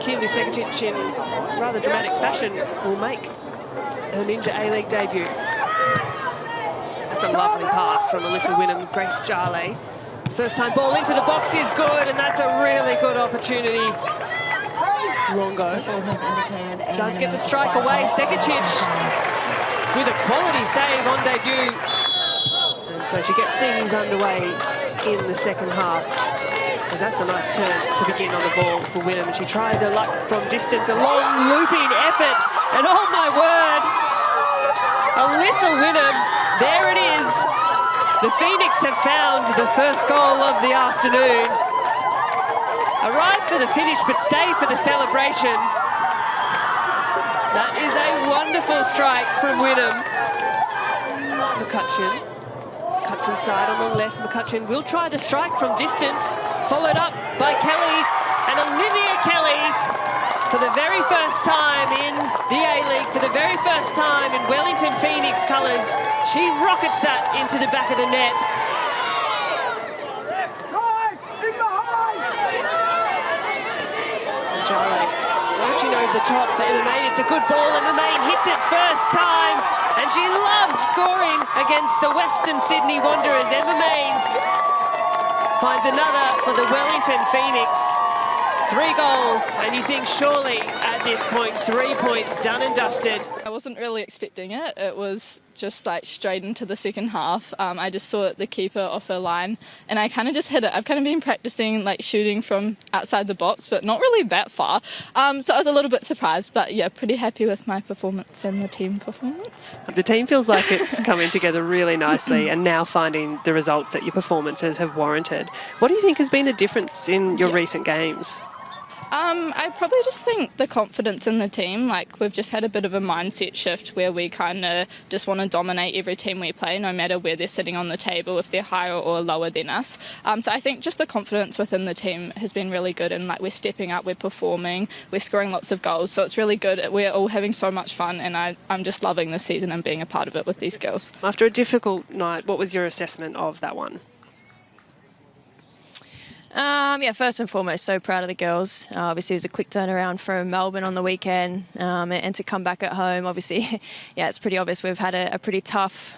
Speaker 1: Keely Sekacic, in rather dramatic fashion, will make her Ninja A-League debut. That's a lovely pass from Alyssa Wynnum, Grace Jarley. First time ball into the box is good, and that's a really good opportunity. Longo does get the strike away. Sekacic with a quality save on debut. And so she gets things underway in the second half. Because that's a nice turn to begin on the ball for Wynnum. And she tries her luck from distance, a long looping effort. And oh my word, Alyssa Wynnum, there it is. The Phoenix have found the first goal of the afternoon. Arrived for the finish, but stay for the celebration. That is a wonderful strike from Wynnum. McCutcheon cuts inside on the left. McCutcheon will try the strike from distance, followed up by Kelly, and Olivia Kelly, for the very first time in the A-League, for the very first time in Wellington Phoenix colours, she rockets that into the back of the net. Jarley searching over the top for Emma Main. It's a good ball. Emma Main hits it first time, and she loves scoring against the Western Sydney Wanderers. Emma Main finds another for the Wellington Phoenix. 3 goals, and you think surely at this point 3 points done and dusted.
Speaker 3: I wasn't really expecting it. It was just like straight into the second half. I just saw the keeper off her line and I kind of just hit it. I've kind of been practicing like shooting from outside the box, but not really that far. So I was a little bit surprised, but yeah, pretty happy with my performance and the team performance.
Speaker 4: The team feels like it's coming together really nicely and now finding the results that your performances have warranted. What do you think has been the difference in your recent games?
Speaker 3: I probably just think the confidence in the team, like we've just had a bit of a mindset shift where we kind of just want to dominate every team we play, no matter where they're sitting on the table, if they're higher or lower than us. So I think just the confidence within the team has been really good, and like we're stepping up, we're performing, we're scoring lots of goals, so it's really good. We're all having so much fun, and I'm just loving this season and being a part of it with these girls.
Speaker 4: After a difficult night, what was your assessment of that one?
Speaker 5: Yeah, first and foremost, so proud of the girls. Obviously, it was a quick turnaround from Melbourne on the weekend, and to come back at home, obviously, yeah, it's pretty obvious we've had a pretty tough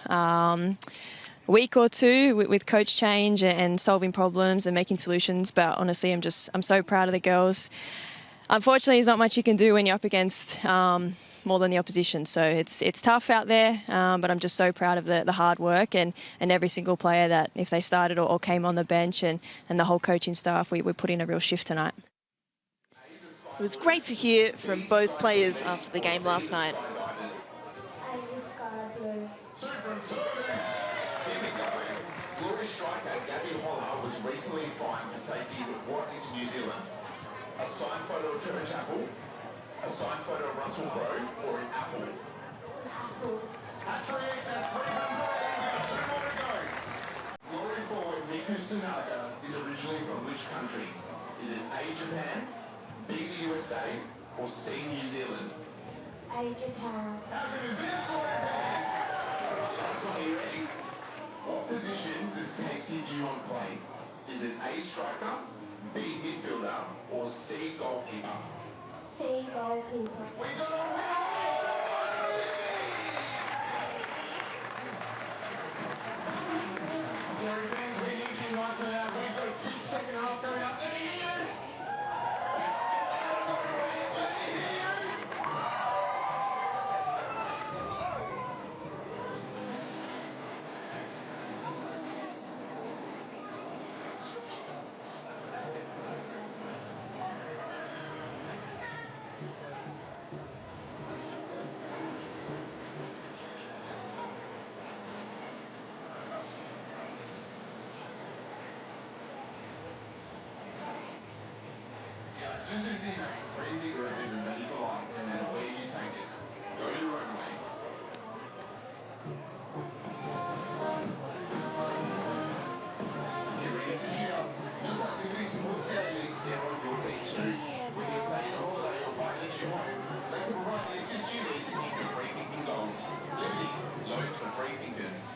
Speaker 5: week or two with coach change and solving problems and making solutions. But honestly, I'm so proud of the girls. Unfortunately, there's not much you can do when you're up against more than the opposition. So it's tough out there, but I'm just so proud of the hard work and every single player that, if they started or came on the bench, and the whole coaching staff, we put in a real shift tonight.
Speaker 1: It was great to hear from both players after the game last night.
Speaker 2: Was recently fined for taking what is New Zealand? A signed photo of Trevor Chappell, a signed photo of Russell Grove, or an apple? Hat-trick, that's 3 from 2 more to go. Glory forward Miku Sanaga is originally from which country? Is it A, Japan, B, the USA, or C, New Zealand?
Speaker 6: A, Japan.
Speaker 2: How good is this, Glory fans? Last one, are you ready? What position does Casey Dion play? Is it A, striker, B, midfielder, or C, goalkeeper?
Speaker 6: C, goalkeeper.
Speaker 2: We got a winner! Glory fans, we need you nice and out. We've got a big second half coming up. Let me hear you! Let me hear you! Susan D makes 3 big record and ready for life, no matter where you take it. Go your own way. Get ready to cheer. Just like the Greece and Fairy Leagues, they're on your team too. When you're playing a holiday or buying a new home, they can provide the assist you need to keep your free kicking goals. Liberty, loads for free kickers.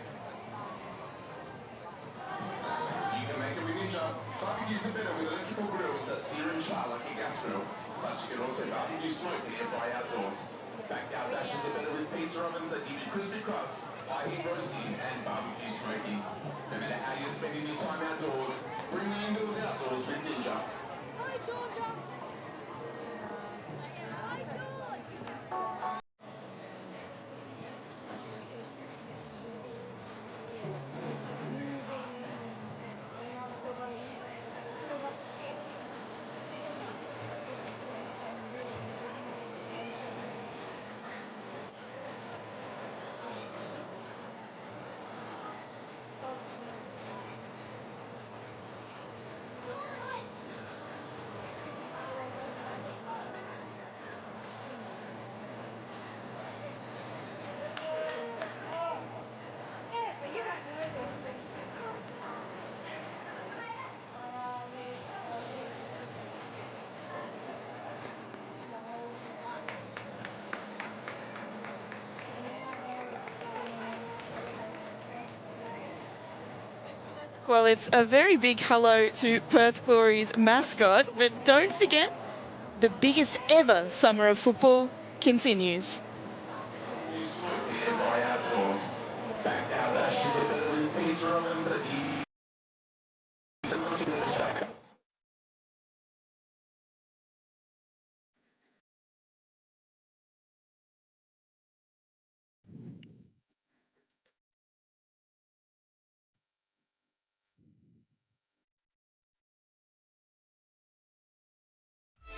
Speaker 2: You can make it with Ninja. Barbecues are better with electrical grills that sear and char like a gas grill. Plus, you can also barbecue smoke in your fry outdoors. Backyard dashes are better with pizza ovens that give you crispy crust, high heat roasting, and barbecue smoking. No matter how you're spending your time outdoors, bring the indoors outdoors with Ninja.
Speaker 6: Hi, Georgia. Hi, George.
Speaker 1: Well, it's a very big hello to Perth Glory's mascot, but don't forget, the biggest ever summer of football continues.
Speaker 2: You smoke in your fry outdoors. Backyard dashes are better with pizza ovens that give you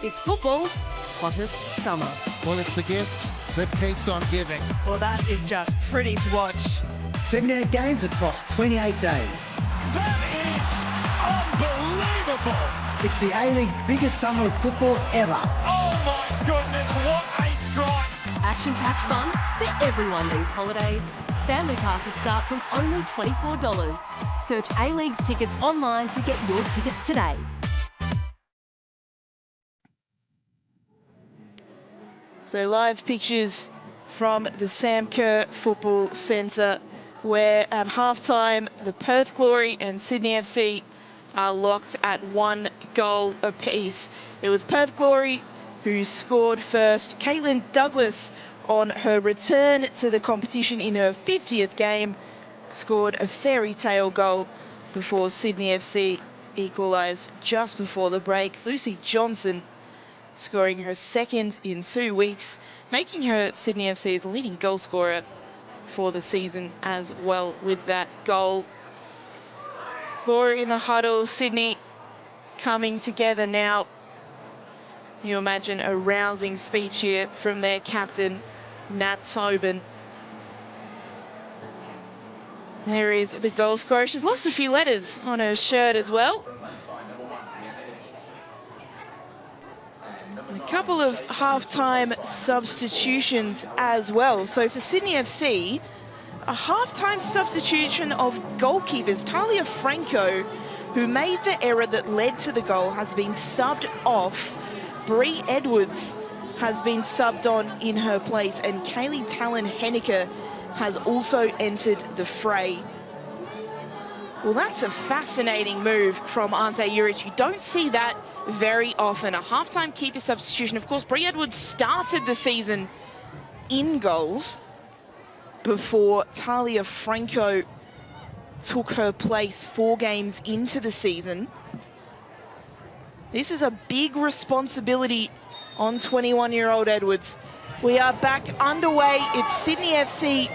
Speaker 7: It's football's hottest summer.
Speaker 8: Well, it's the gift that keeps on giving.
Speaker 7: Well, that is just pretty to watch.
Speaker 9: 78 games across 28 days.
Speaker 8: That is unbelievable!
Speaker 9: It's the A-League's biggest summer of football ever.
Speaker 8: Oh my goodness, what a strike!
Speaker 7: Action-packed fun for everyone these holidays. Family passes start from only $24. Search A-League's tickets online to get your tickets today.
Speaker 1: So live pictures from the Sam Kerr Football Centre, where at halftime the Perth Glory and Sydney FC are locked at 1 goal apiece. It was Perth Glory who scored first. Caitlin Douglas, on her return to the competition in her 50th game, scored a fairy tale goal before Sydney FC equalised just before the break. Lucy Johnson scoring her second in 2 weeks, making her Sydney FC's leading goal scorer for the season as well with that goal. Glory in the huddle, Sydney coming together now. You imagine a rousing speech here from their captain, Nat Tobin. There is the goal scorer. She's lost a few letters on her shirt as well. And a couple of half-time substitutions as well. So for Sydney FC, a half-time substitution of goalkeepers. Talia Franco, who made the error that led to the goal, has been subbed off. Bree Edwards has been subbed on in her place, and Kaylee Talon-Henniker has also entered the fray. Well, that's a fascinating move from Ante Juric. You don't see that very often. A half-time keeper substitution. Of course, Bree Edwards started the season in goals before Talia Franco took her place 4 games into the season. This is a big responsibility on 21-year-old Edwards. We are back underway. It's Sydney FC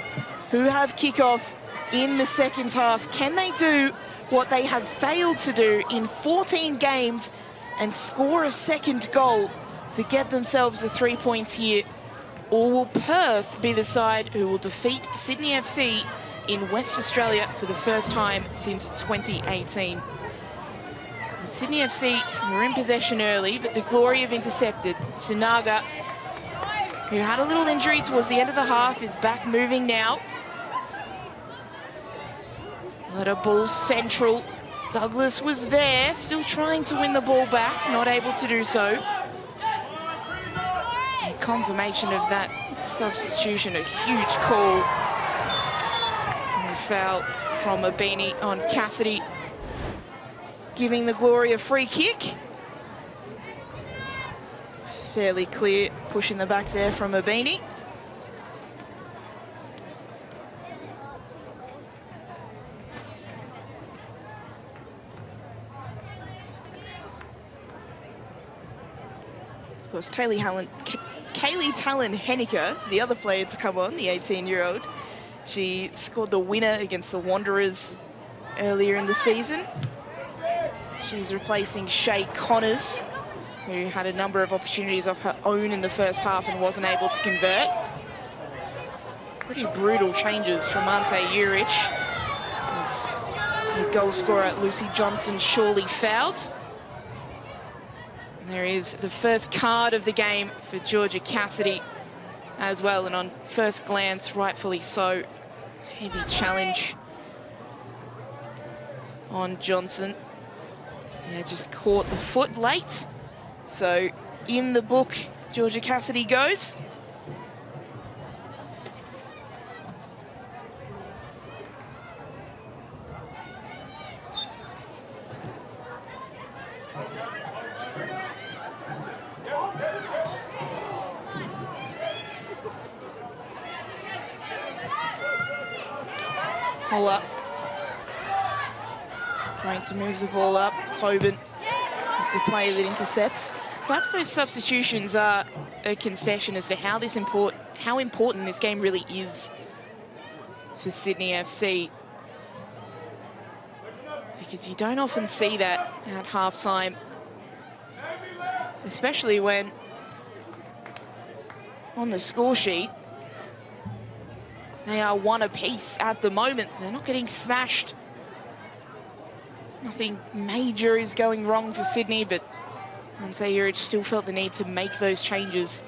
Speaker 1: who have kickoff in the second half. Can they do what they have failed to do in 14 games and score a second goal to get themselves the 3 points here? Or will Perth be the side who will defeat Sydney FC in West Australia for the first time since 2018? And Sydney FC were in possession early, but the Glory have intercepted. Sunaga, who had a little injury towards the end of the half, is back moving now. Let a ball central. Douglas was there, still trying to win the ball back, not able to do so. A confirmation of that substitution, a huge call. And a foul from Abini on Cassidy, giving the Glory a free kick. Fairly clear push in the back there from Abini. Of course, Kaylee Talon-Henniker, the other player to come on, the 18-year-old. She scored the winner against the Wanderers earlier in the season. She's replacing Shay Connors, who had a number of opportunities of her own in the first half and wasn't able to convert. Pretty brutal changes from Ante Juric, as the goal scorer Lucy Johnson surely fouled. And there is the first card of the game for Georgia Cassidy as well, and on first glance, rightfully so. Heavy challenge on Johnson. Yeah, just caught the foot late. So in the book, Georgia Cassidy goes. Pull up. Trying to move the ball up. Tobin is the player that intercepts. Perhaps those substitutions are a concession as to how important this game really is for Sydney FC. Because you don't often see that at half-time. especially when on the score sheet they are 1 apiece at the moment. They're not getting smashed. Nothing major is going wrong for Sydney, but Ansayurich still felt the need to make those changes.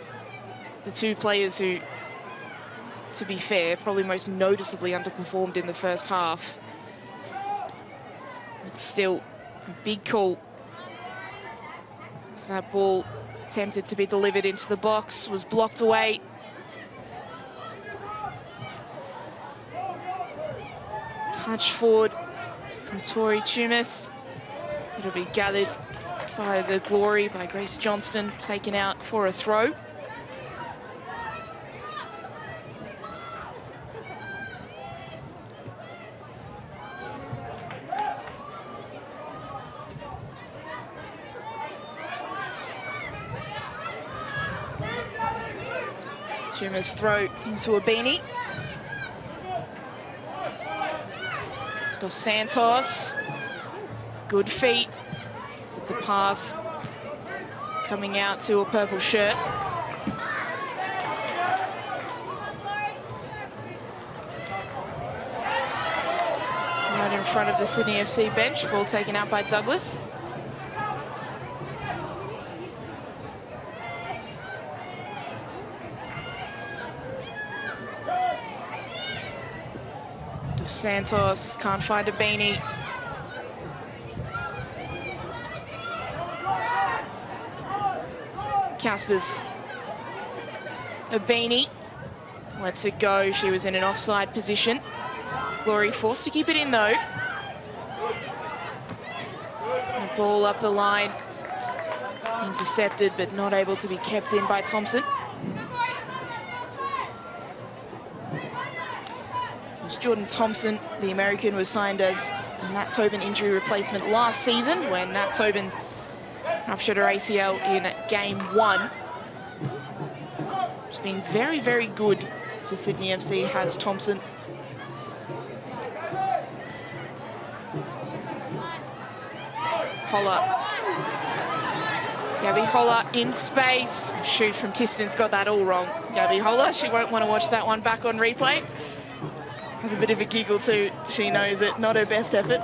Speaker 1: The two players who, to be fair, probably most noticeably underperformed in the first half. It's still a big call. That ball attempted to be delivered into the box, was blocked away. Touch forward from Tori Tumeth. It'll be gathered by the Glory, by Grace Johnston, taken out for a throw. Tumeth's throw into a beanie. Dos Santos, good feet, with the pass coming out to a purple shirt. Right in front of the Sydney FC bench, ball taken out by Douglas. Santos can't find a beanie. Caspers a beanie. Lets it go. She was in an offside position. Glory forced to keep it in though. The ball up the line. Intercepted but not able to be kept in by Thompson. Jordan Thompson, the American, was signed as a Nat Tobin injury replacement last season when Nat Tobin ruptured her ACL in game 1. She's been very, very good for Sydney FC, has Thompson. Holler. Gabby Holler in space. Shoot from distance, got that all wrong. Gabby Holler, she won't want to watch that one back on replay. Has a bit of a giggle too. She knows it, not her best effort.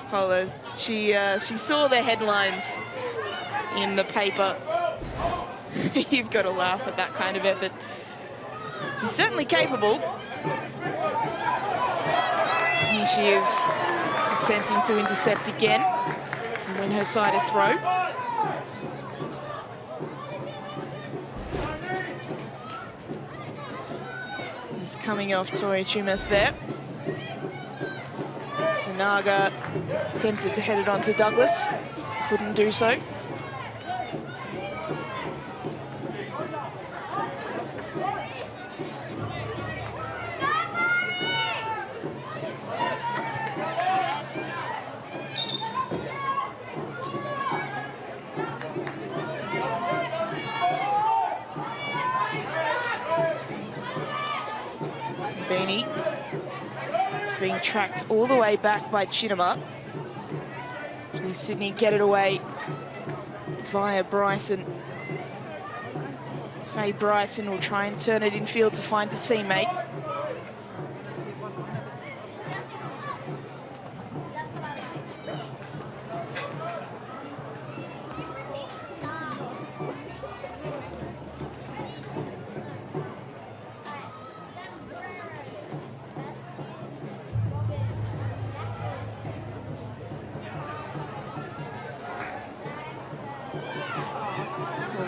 Speaker 1: Holler, she saw the headlines in the paper. You've got to laugh at that kind of effort. She's certainly capable. Here she is, attempting to intercept again and win her side a throw. Coming off Tori Tumeth there. Sinaga attempted to head it on to Douglas, couldn't do so. Beanie being tracked all the way back by Chittima. Please Sydney get it away via Bryson. Faye Bryson will try and turn it infield to find a teammate.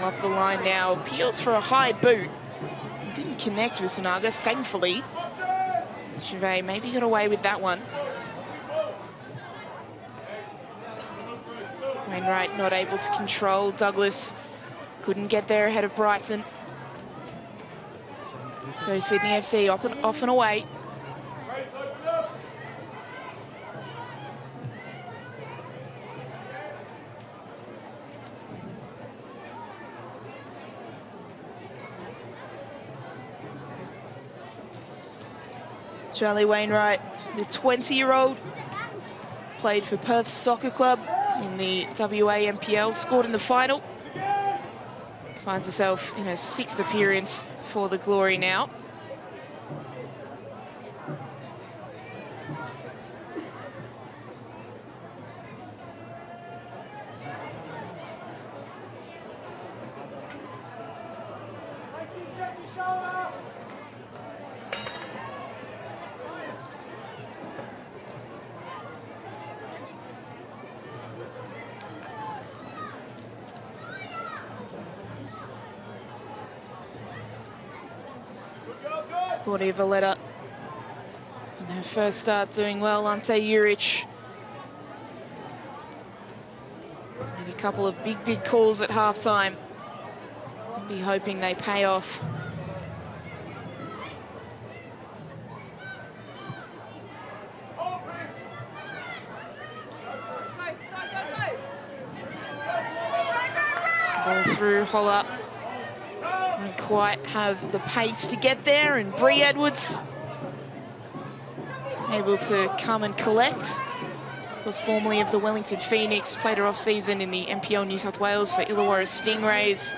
Speaker 1: Up the line now, appeals for a high boot. Didn't connect with Sinaga, thankfully. Chauvet maybe got away with that one. Wainwright not able to control. Douglas couldn't get there ahead of Bryson. So Sydney FC off and away. Charlie Wainwright, the 20-year-old, played for Perth Soccer Club in the WAMPL, scored in the final. Finds herself in her 6th appearance for the Glory now. Claudia Valletta in her first start doing well. Ante Juric made a couple of big calls at halftime. I'll be hoping they pay off. Ball through, Holler. Don't quite have the pace to get there, and Bree Edwards able to come and collect. Was formerly of the Wellington Phoenix, played her off-season in the NPL New South Wales for Illawarra Stingrays.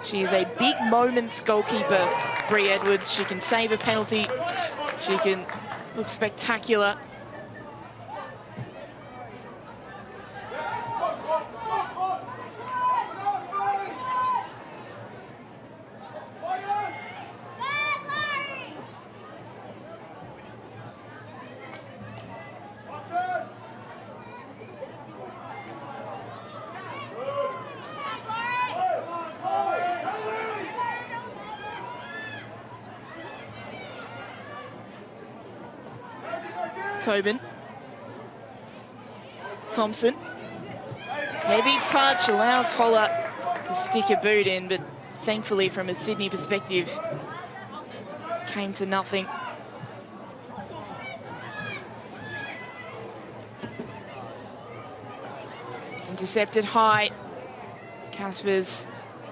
Speaker 1: She is a big moments goalkeeper, Bree Edwards. She can save a penalty. She can look spectacular. Tobin. Thompson. Heavy touch allows Holler to stick a boot in, but thankfully from a Sydney perspective, came to nothing. Intercepted high. Caspers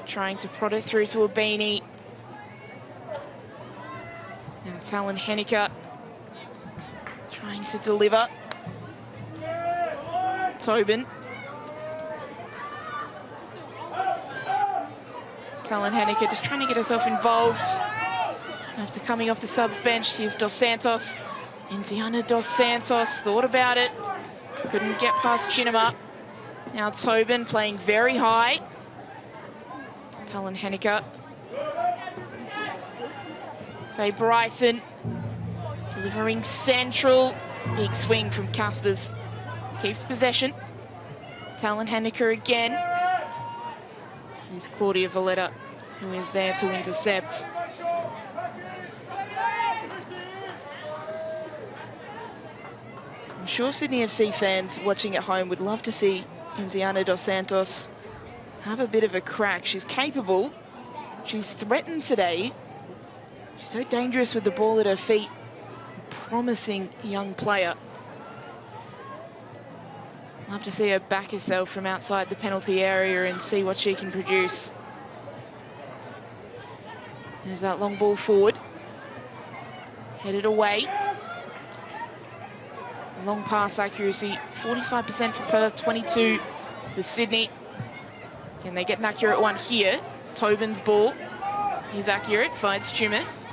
Speaker 1: trying to prod it through to a beanie. Now Talon Henniker trying to deliver. Tobin. Talon Henniker just trying to get herself involved. After coming off the subs bench, here's Dos Santos. Indiana Dos Santos thought about it. Couldn't get past Chinema. Now Tobin playing very high. Talon Henniker. Faye Bryson. Delivering central. Big swing from Caspers. Keeps possession. Talon Henniker again. Is Claudia Valletta, who is there to intercept. I'm sure Sydney FC fans watching at home would love to see Indiana Dos Santos have a bit of a crack. She's capable. She's threatened today. She's so dangerous with the ball at her feet. Promising young player. Love to see her back herself from outside the penalty area and see what she can produce. There's that long ball forward. Headed away. Long pass accuracy, 45% for Perth, 22 for Sydney. Can they get an accurate one here? Tobin's ball. He's accurate, finds Chimeth.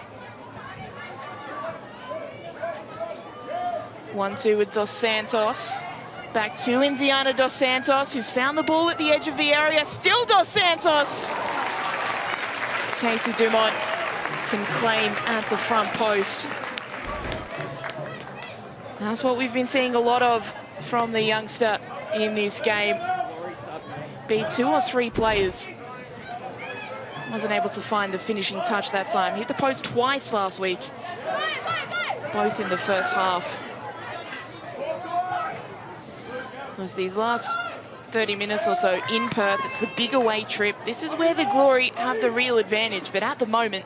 Speaker 1: 1-2 with Dos Santos. Back to Indiana Dos Santos, who's found the ball at the edge of the area. Still Dos Santos. Casey Dumont can claim at the front post. That's what we've been seeing a lot of from the youngster in this game. Be 2 or 3 players. Wasn't able to find the finishing touch that time. Hit the post twice last week, both in the first half. Was these last 30 minutes or so in Perth. It's the big away trip. This is where the Glory have the real advantage, but at the moment,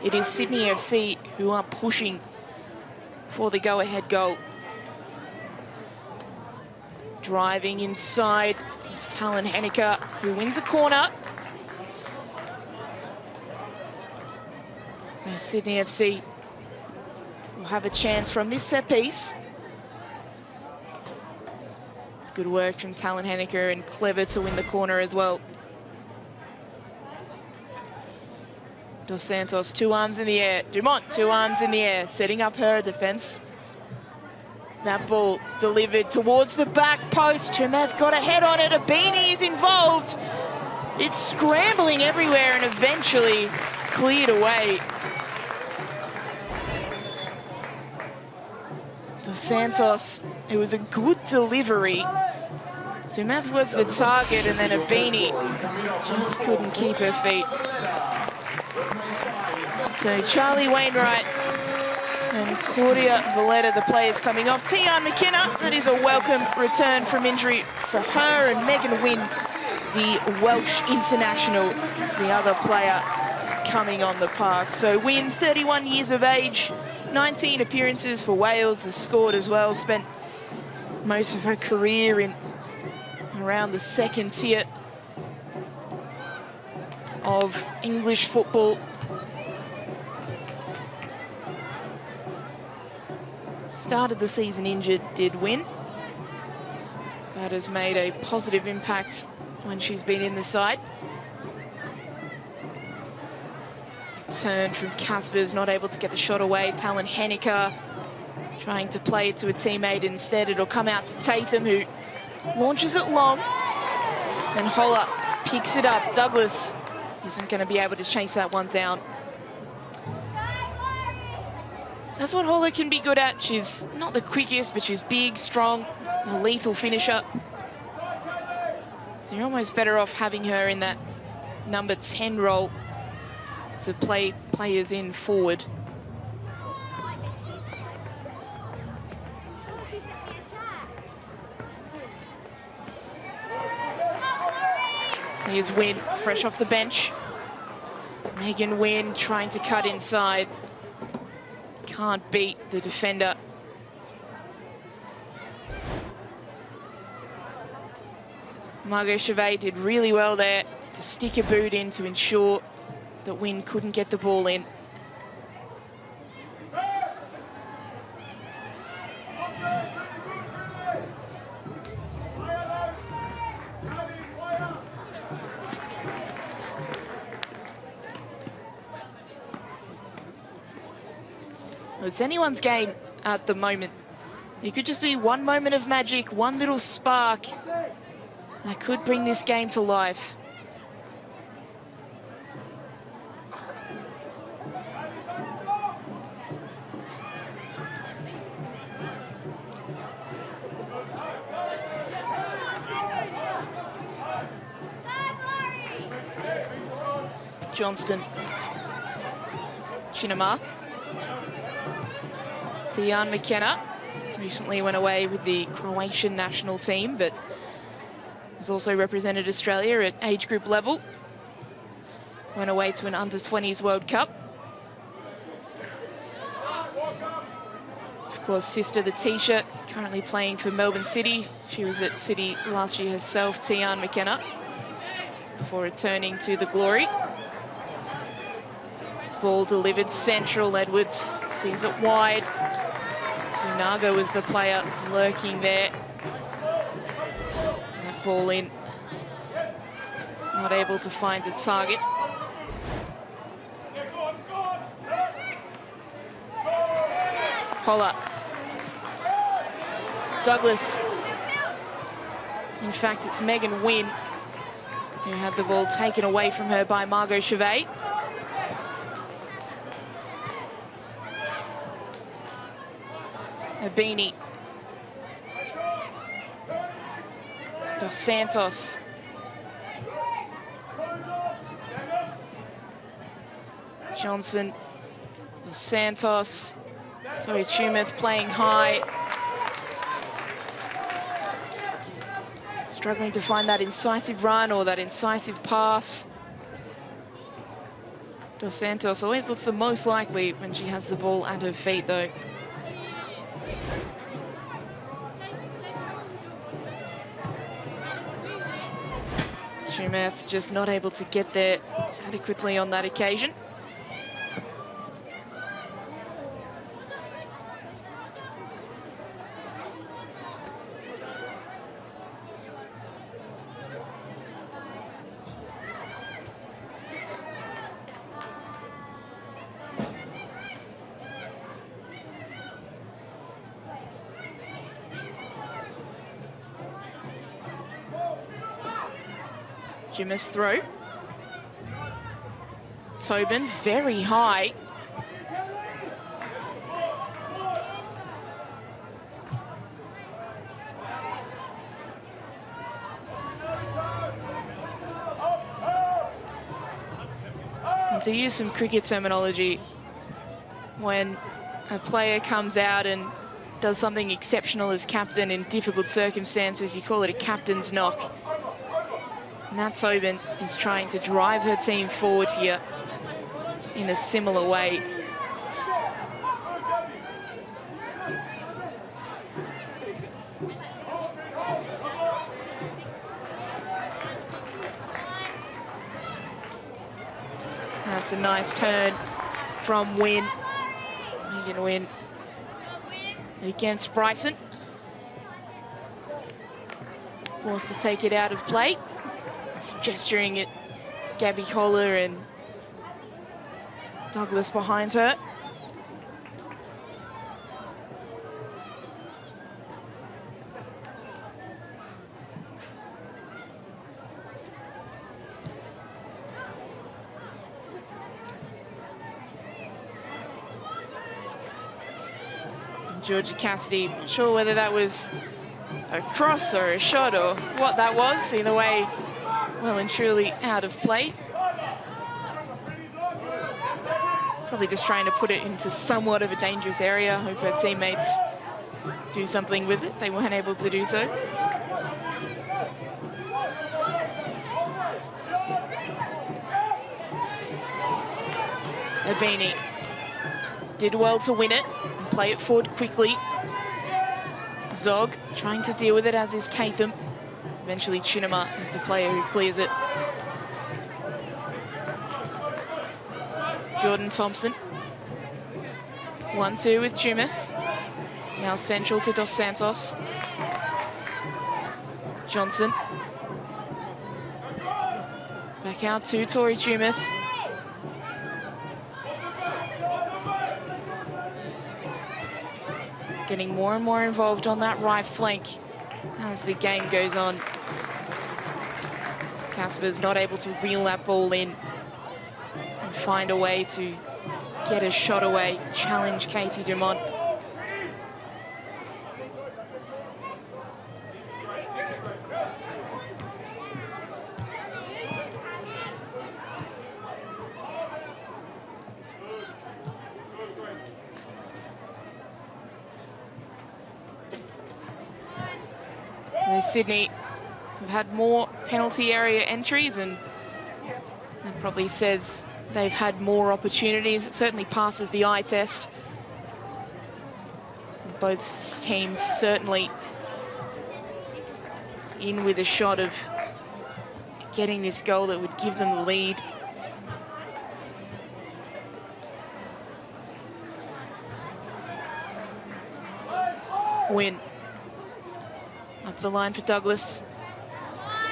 Speaker 1: it is Sydney FC who are pushing for the go-ahead goal. Driving inside is Talon Henniker, who wins a corner. Now Sydney FC will have a chance from this set piece. Good work from Talon Henniker and clever to win the corner as well. Dos Santos, 2 arms in the air. Dumont, 2 arms in the air, setting up her defence. That ball delivered towards the back post. Chumeth got a head on it. Abini is involved. It's scrambling everywhere and eventually cleared away. Dos Santos, it was a good delivery. Chumeth was the target and then Abini just couldn't keep her feet. So Charlie Wainwright and Claudia Valletta, the players coming off. Tian McKenna, that is a welcome return from injury for her, and Megan Wynne, the Welsh international, the other player coming on the park. So Wynne, 31 years of age, 19 appearances for Wales, has scored as well, spent most of her career in around the second tier of English football. Started the season injured, did Wynne, but has made a positive impact when she's been in the side. Turn from Caspers, not able to get the shot away. Talon Henniker trying to play it to a teammate instead. It'll come out to Tatham, who launches it long. And Holler picks it up. Douglas isn't going to be able to chase that one down. That's what Holler can be good at. She's not the quickest, but she's big, strong, a lethal finisher. So you're almost better off having her in that number 10 role to play players in forward. Here's Wynne, fresh off the bench. Megan Wynne trying to cut inside. Can't beat the defender. Margot Chevet did really well there to stick a boot in to ensure that Wynne couldn't get the ball in. It's anyone's game at the moment. It could just be one moment of magic, one little spark that could bring this game to life. Johnston. Chinamar. Tian McKenna recently went away with the Croatian national team, but has also represented Australia at age group level. Went away to an under-20s World Cup. Of course, sister the T-shirt, currently playing for Melbourne City. She was at City last year herself, Tian McKenna, before returning to the Glory. Ball delivered central. Edwards sees it wide. Sunago was the player lurking there. That ball in. Not able to find the target. Holler. Douglas. In fact, it's Megan Wynne who had the ball taken away from her by Margot Chevet. Abini. Dos Santos. Johnson. Dos Santos. Tori Chumeth playing high. Struggling to find that incisive run or that incisive pass. Dos Santos always looks the most likely when she has the ball at her feet, though. Chumeth just not able to get there adequately on that occasion. Jimmy's throw. Tobin very high. And to use some cricket terminology, when a player comes out and does something exceptional as captain in difficult circumstances, you call it a captain's knock. And that Tobin is trying to drive her team forward here in a similar way. That's a nice turn from Wynn. Megan Wynn against Bryson. Forced to take it out of play. Just gesturing at Gabby Holler and Douglas behind her. Georgia Cassidy, not sure whether that was a cross or a shot or what that was. Either way, well and truly out of play. Probably just trying to put it into somewhat of a dangerous area. Hope her teammates do something with it. They weren't able to do so. Abini did well to win it and play it forward quickly. Zog trying to deal with it, as is Tatham. Eventually Chinema is the player who clears it. Jordan Thompson. 1-2 with Jumeth. Now central to Dos Santos. Johnson. Back out to Tori Jumeth. Getting more and more involved on that right flank as the game goes on. Casper's not able to reel that ball in and find a way to get a shot away, challenge Casey Dumont. Sydney have had more penalty area entries, and that probably says they've had more opportunities. It certainly passes the eye test. Both teams certainly in with a shot of getting this goal that would give them the lead. Win. Up the line for Douglas.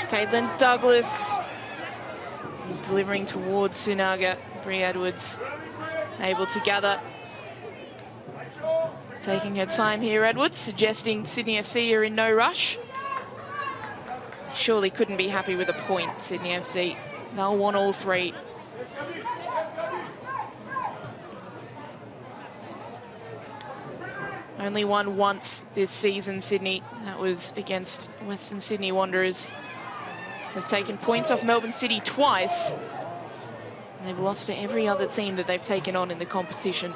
Speaker 1: Caitlin Douglas was delivering towards Sunaga. Bree Edwards able to gather. Taking her time here, Edwards, suggesting Sydney FC are in no rush. Surely couldn't be happy with a point, Sydney FC. They'll want all three. Only won once this season, Sydney. That was against Western Sydney Wanderers. They've taken points off Melbourne City twice. And they've lost to every other team that they've taken on in the competition.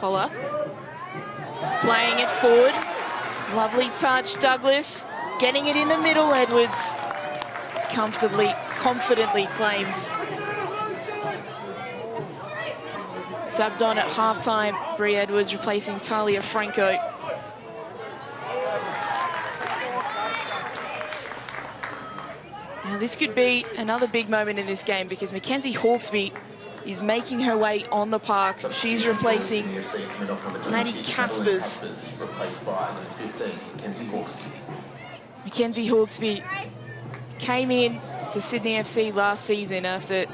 Speaker 1: Holler, playing it forward. Lovely touch, Douglas. Getting it in the middle, Edwards. Comfortably, confidently claims. Subbed on at halftime, Bree Edwards replacing Talia Franco. Now this could be another big moment in this game because Mackenzie Hawkesby is making her way on the park. She's replacing Maddie Caspers.
Speaker 2: Replaced by number 15, Mackenzie Hawkesby.
Speaker 1: Mackenzie Hawkesby came in to Sydney FC last season after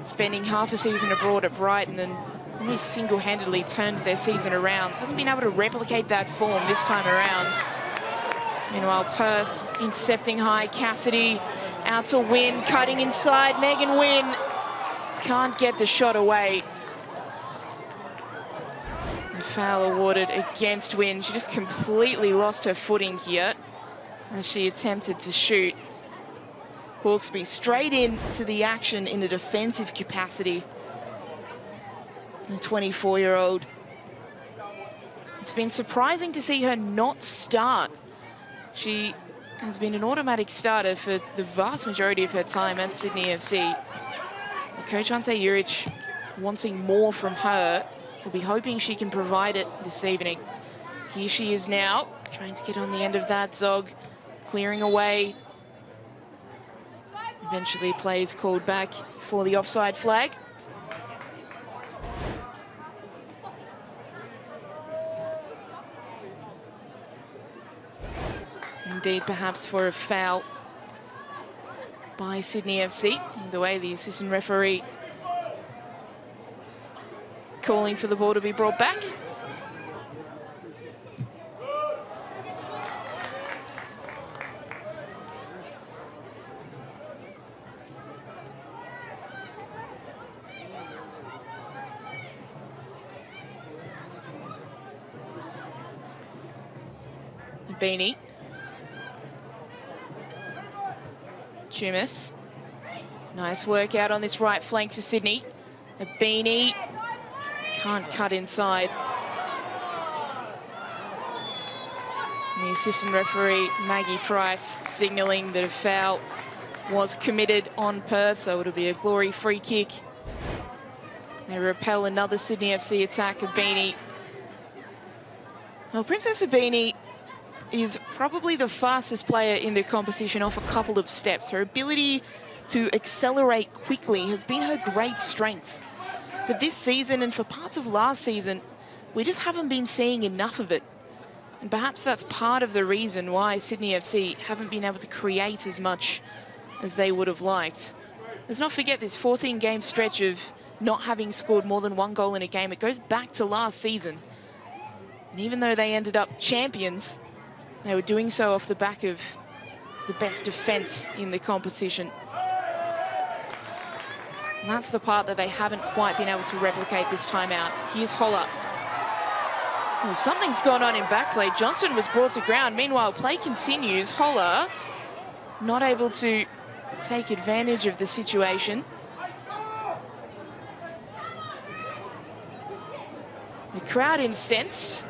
Speaker 1: spending half a season abroad at Brighton and almost single-handedly turned their season around. Hasn't been able to replicate that form this time around. Meanwhile, Perth intercepting high. Cassidy out to Wynn, cutting inside. Megan Wynn can't get the shot away. A foul awarded against Wynn. She just completely lost her footing here as she attempted to shoot. Hawkesby straight into the action in a defensive capacity. The 24-year-old. It's been surprising to see her not start. She has been an automatic starter for the vast majority of her time at Sydney FC. Coach Ante Juric wanting more from her. Will be hoping she can provide it this evening. Here she is now, trying to get on the end of that. Zog clearing away. Eventually play is called back for the offside flag. Indeed, perhaps for a foul by Sydney FC. Either way, the assistant referee calling for the ball to be brought back. Beanie. Jumith. Nice work out on this right flank for Sydney. The Beanie can't cut inside. And the assistant referee, Maggie Price, signalling that a foul was committed on Perth, so it'll be a glory free kick. They repel another Sydney FC attack. Beanie. Well, Princess Beanie is probably the fastest player in the competition off a couple of steps. Her ability to accelerate quickly has been her great strength. But this season and for parts of last season, we just haven't been seeing enough of it. And perhaps that's part of the reason why Sydney FC haven't been able to create as much as they would have liked. Let's not forget this 14-game stretch of not having scored more than one goal in a game. It goes back to last season. And even though they ended up champions, they were doing so off the back of the best defence in the competition. And that's the part that they haven't quite been able to replicate this time out. Here's Holler. Well, something's gone on in back play. Johnston was brought to ground. Meanwhile, play continues. Holler not able to take advantage of the situation. The crowd incensed.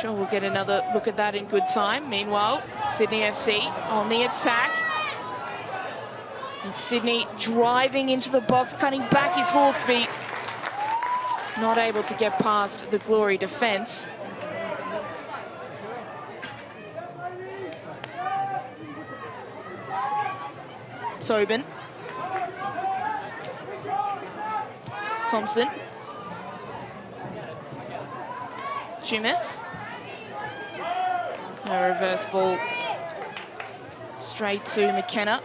Speaker 1: Sure, we'll get another look at that in good time. Meanwhile, Sydney FC on the attack. And Sydney driving into the box, cutting back is Hawkesby. Not able to get past the Glory defence. Tobin. Thompson. Jumith. A reverse ball straight to McKenna.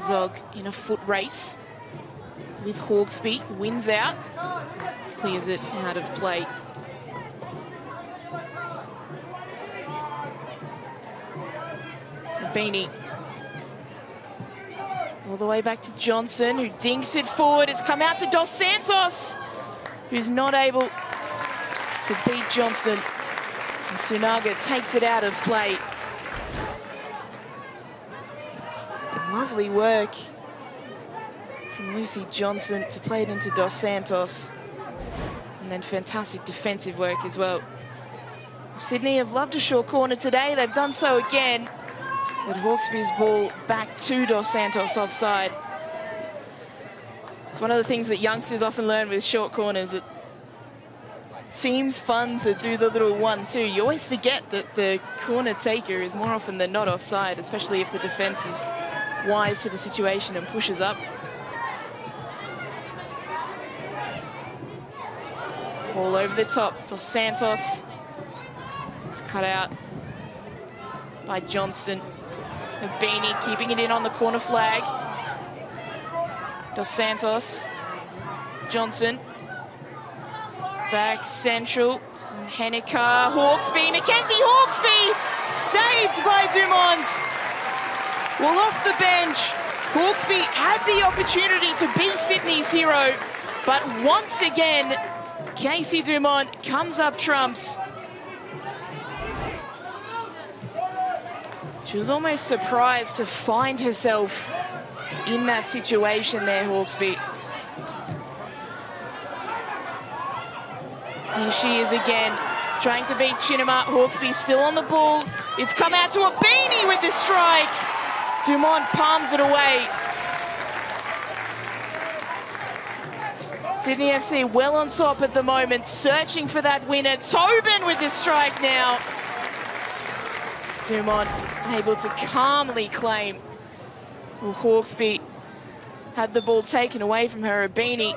Speaker 1: Zog in a foot race with Hawkesby, wins out, clears it out of play. Beanie. All the way back to Johnson, who dinks it forward. It's come out to Dos Santos, who's not able to beat Johnston. And Sunaga takes it out of play. Lovely work from Lucy Johnson to play it into Dos Santos. And then fantastic defensive work as well Sydney have loved a short corner today. They've done so again. But Hawkesby's ball back to Dos Santos offside. It's one of the things that youngsters often learn with short corners. It seems fun to do the little 1-2. You always forget that the corner taker is more often than not offside, especially if the defence is wise to the situation and pushes up. Ball over the top. Dos Santos. It's cut out by Johnston. Beanie keeping it in on the corner flag. Dos Santos. Johnson. Back central. And Henniker. Hawkesby. Mackenzie Hawkesby. Saved by Dumont. Well, off the bench, Hawkesby had the opportunity to be Sydney's hero. But once again, Casey Dumont comes up trumps. She was almost surprised to find herself in that situation there, Hawkesby. Here she is again, trying to beat Chinema. Hawkesby still on the ball. It's come out to a beanie with the strike. Dumont palms it away. Sydney FC well on top at the moment, searching for that winner. Tobin with the strike now. Dumont able to calmly claim. Well, Hawkesby had the ball taken away from her. Abini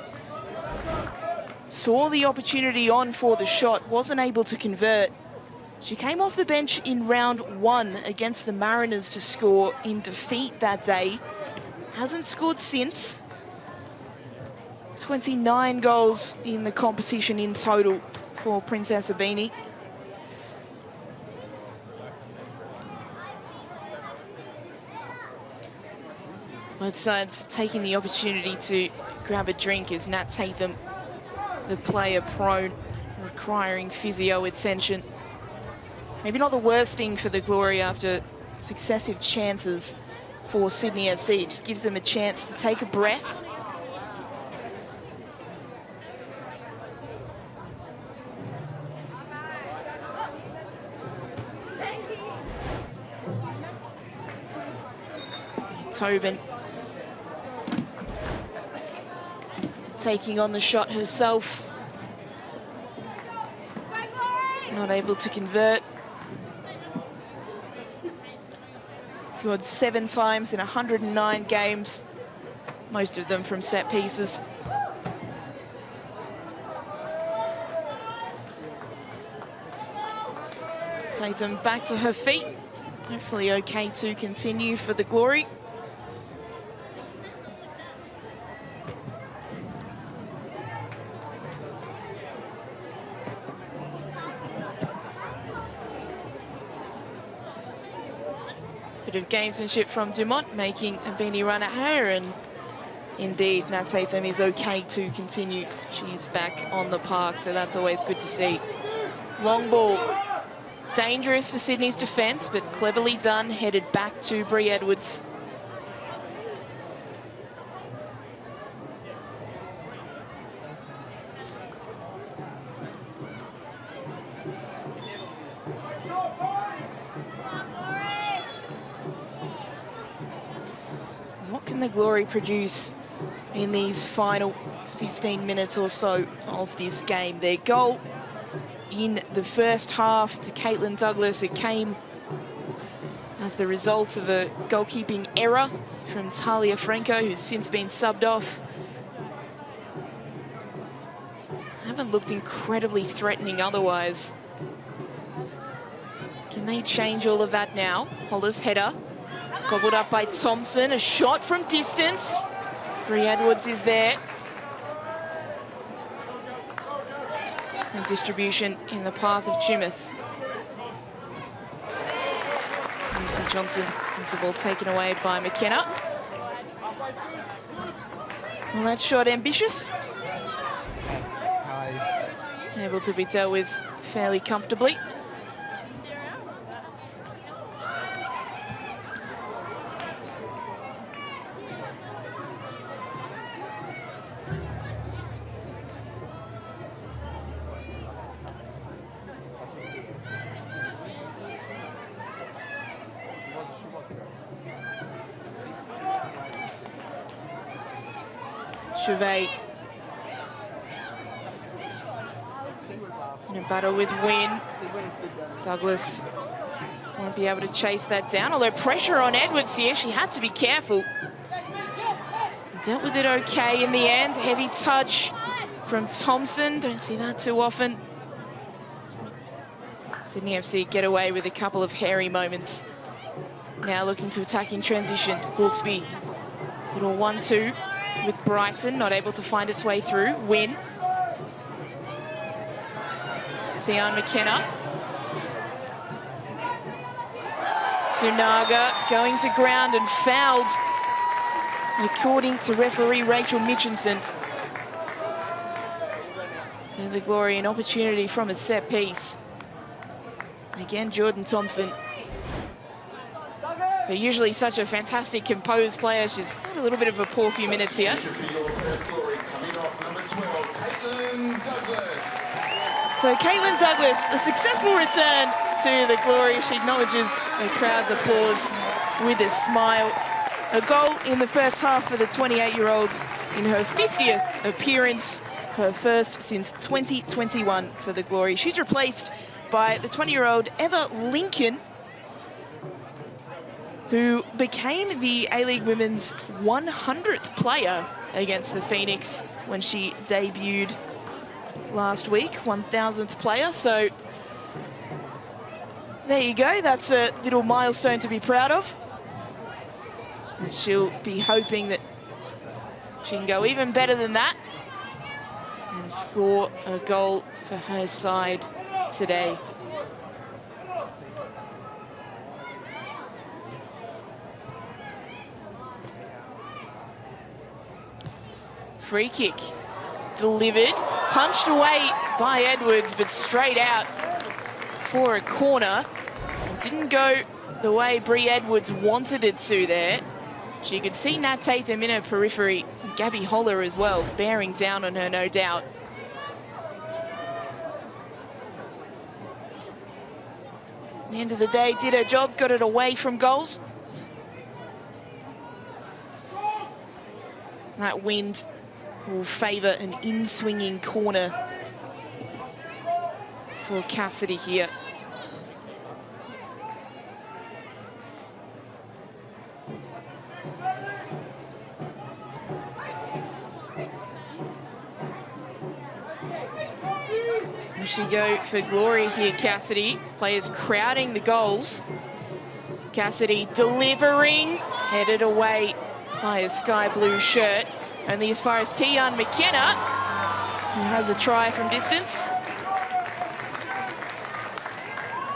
Speaker 1: saw the opportunity on for the shot, wasn't able to convert. She came off the bench in round 1 against the Mariners to score in defeat that day. Hasn't scored since. 29 goals in the competition in total for Princess Abini. Both sides taking the opportunity to grab a drink as Nat Tatham, the player prone, requiring physio attention. Maybe not the worst thing for the Glory after successive chances for Sydney FC. It just gives them a chance to take a breath. Tobin taking on the shot herself. Not able to convert. Scored 7 times in 109 games, most of them from set pieces. Tatham back to her feet. Hopefully okay to continue for the Glory. Bit of gamesmanship from Dumont, making Abini run at her, and indeed Nat Tatham is okay to continue. She's back on the park, so that's always good to see. Long ball, dangerous for Sydney's defence, but cleverly done, headed back to Bree Edwards. What can the Glory produce in these final 15 minutes or so of this game? Their goal in the first half to Caitlin Douglas, it came as the result of a goalkeeping error from Talia Franco, who's since been subbed off. Haven't looked incredibly threatening otherwise. Can they change all of that now? Holler's header. Gobbled up by Thompson, a shot from distance. Bree Edwards is there. And distribution in the path of Chimeth. Lucy Johnson has the ball taken away by McKenna. Well, that shot ambitious. Able to be dealt with fairly comfortably. Gervais in a battle with Wynn. Douglas won't be able to chase that down, although pressure on Edwards here. She had to be careful. Dealt with it okay in the end. Heavy touch from Thompson. Don't see that too often. Sydney FC get away with a couple of hairy moments. Now looking to attack in transition. Hawkesby, little 1-2 with Bryson, not able to find its way through. Wynn. Tian McKenna. Sunaga going to ground and fouled, according to referee Rachel Mitchinson. So the Glory, an opportunity from a set piece. Again, Jordan Thompson. For usually such a fantastic composed player, she's had a little bit of a poor few minutes here. So Caitlin Douglas, a successful return to the Glory. She acknowledges the crowd's applause with a smile. A goal in the first half for the 28-year-olds in her 50th appearance, her first since 2021 for the Glory. She's replaced by the 20-year-old Eva Lincoln, who became the A-League Women's 100th player against the Phoenix when she debuted last week, 1,000th player. So there you go, that's a little milestone to be proud of. And she'll be hoping that she can go even better than that and score a goal for her side today. Free kick delivered, punched away by Edwards, but straight out for a corner. Didn't go the way Bree Edwards wanted it to there. She could see Nat Tatham in her periphery, Gabby Holler as well, bearing down on her, no doubt. At the end of the day, did her job, got it away from goals. That wind will favour an in-swinging corner for Cassidy here. Will she go for glory here, Cassidy? Players crowding the goals. Cassidy delivering, headed away by a sky blue shirt. Only as far as Tian McKenna, who has a try from distance.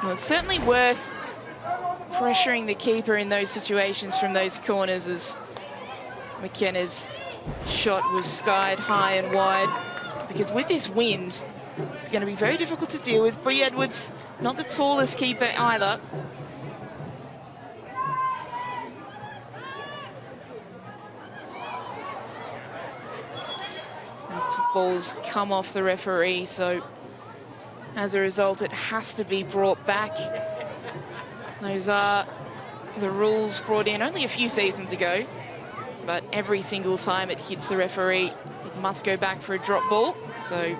Speaker 1: Well, it's certainly worth pressuring the keeper in those situations from those corners, as McKenna's shot was skied high and wide. Because with this wind, it's going to be very difficult to deal with. Bree Edwards, not the tallest keeper either. Balls come off the referee, so as a result it has to be brought back. Those are the rules brought in only a few seasons ago, but every single time it hits the referee it must go back for a drop ball. So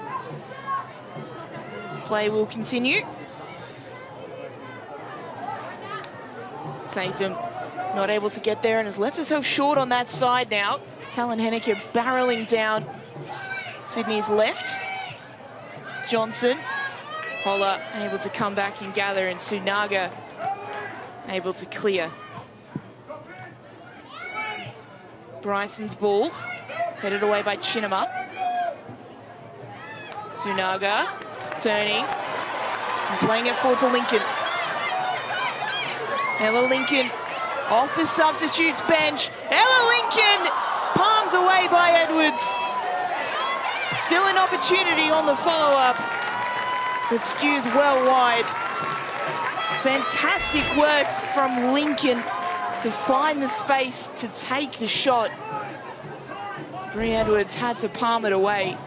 Speaker 1: play will continue. Tatham not able to get there and has left herself short on that side now. Talon Henneke barreling down Sydney's left. Johnson, Holler able to come back and gather, and Sunaga able to clear. Bryson's ball, headed away by Chinema. Sunaga turning and playing it forward to Lincoln. Ella Lincoln off the substitutes bench. Ella Lincoln palmed away by Edwards. Still an opportunity on the follow-up, but skews well wide. Fantastic work from Lincoln to find the space to take the shot. Bree Edwards had to palm it away.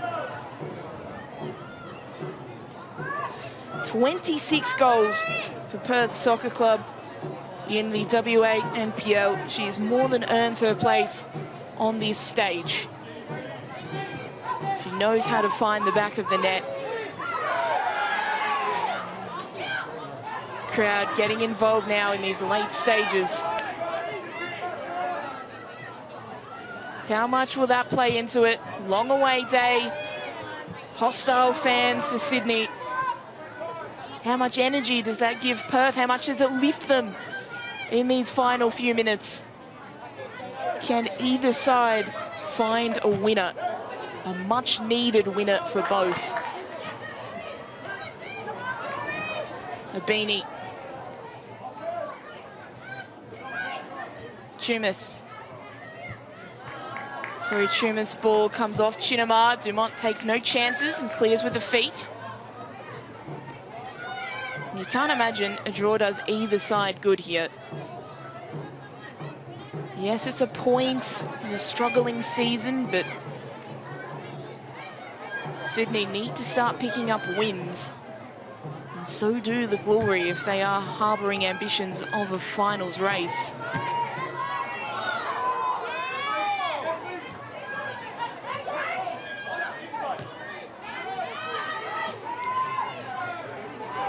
Speaker 1: 26 goals for Perth Soccer Club in the WA NPL. She has more than earned her place on this stage. knows how to find the back of the net. Crowd getting involved now in these late stages. How much will that play into it? Long away day, hostile fans for Sydney. How much energy does that give Perth? How much does it lift them in these final few minutes? Can either side find a winner? A much needed winner for both. Abini. Tumeth. Tori Tumeth's ball comes off Chinamar. Dumont takes no chances and clears with the feet. You can't imagine a draw does either side good here. Yes, it's a point in a struggling season, but Sydney need to start picking up wins. And so do the Glory if they are harbouring ambitions of a finals race.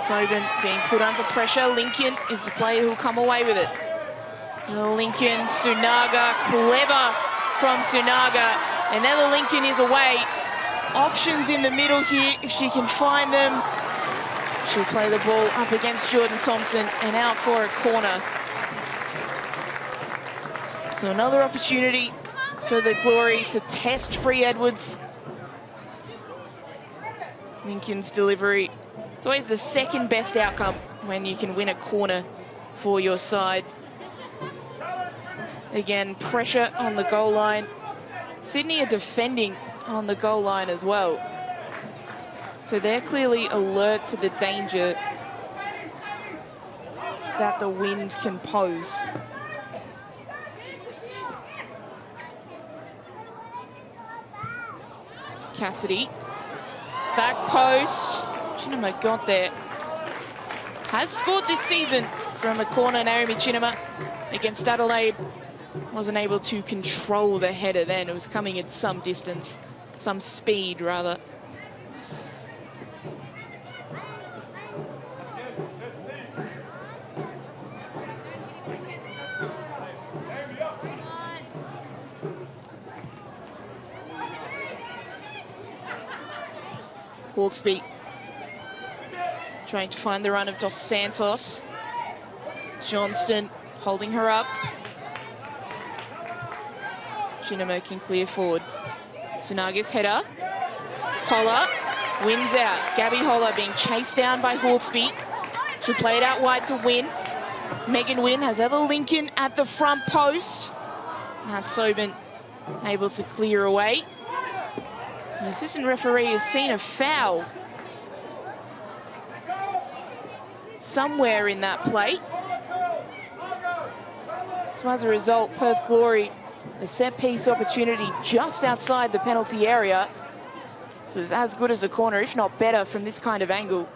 Speaker 1: Sobin being put under pressure. Lincoln is the player who will come away with it. Lincoln, Sunaga, clever from Sunaga. And now the Lincoln is away. Options in the middle here, if she can find them. She'll play the ball up against Jordan Thompson and out for a corner. So another opportunity for the Glory to test Bree Edwards. Lincoln's delivery. It's always the second best outcome when you can win a corner for your side. Again, pressure on the goal line. Sydney are defending on the goal line as well. So they're clearly alert to the danger that the wind can pose. Cassidy, back post. Chinama got there. Has scored this season from a corner, Naomi Chinama against Adelaide. Wasn't able to control the header then. It was coming at some distance, some speed rather. Hawkesby trying to find the run of Dos Santos. Johnston holding her up. Chinamo can clear forward. Sunaga's header. Holler wins out. Gabby Holler being chased down by Hawkesby. She'll play it out wide to Wynn. Megan Wynn has Ella Lincoln at the front post. Nat Sobin able to clear away. The assistant referee has seen a foul somewhere in that play. So as a result, Perth Glory, a set-piece opportunity just outside the penalty area. So it's as good as a corner, if not better, from this kind of angle.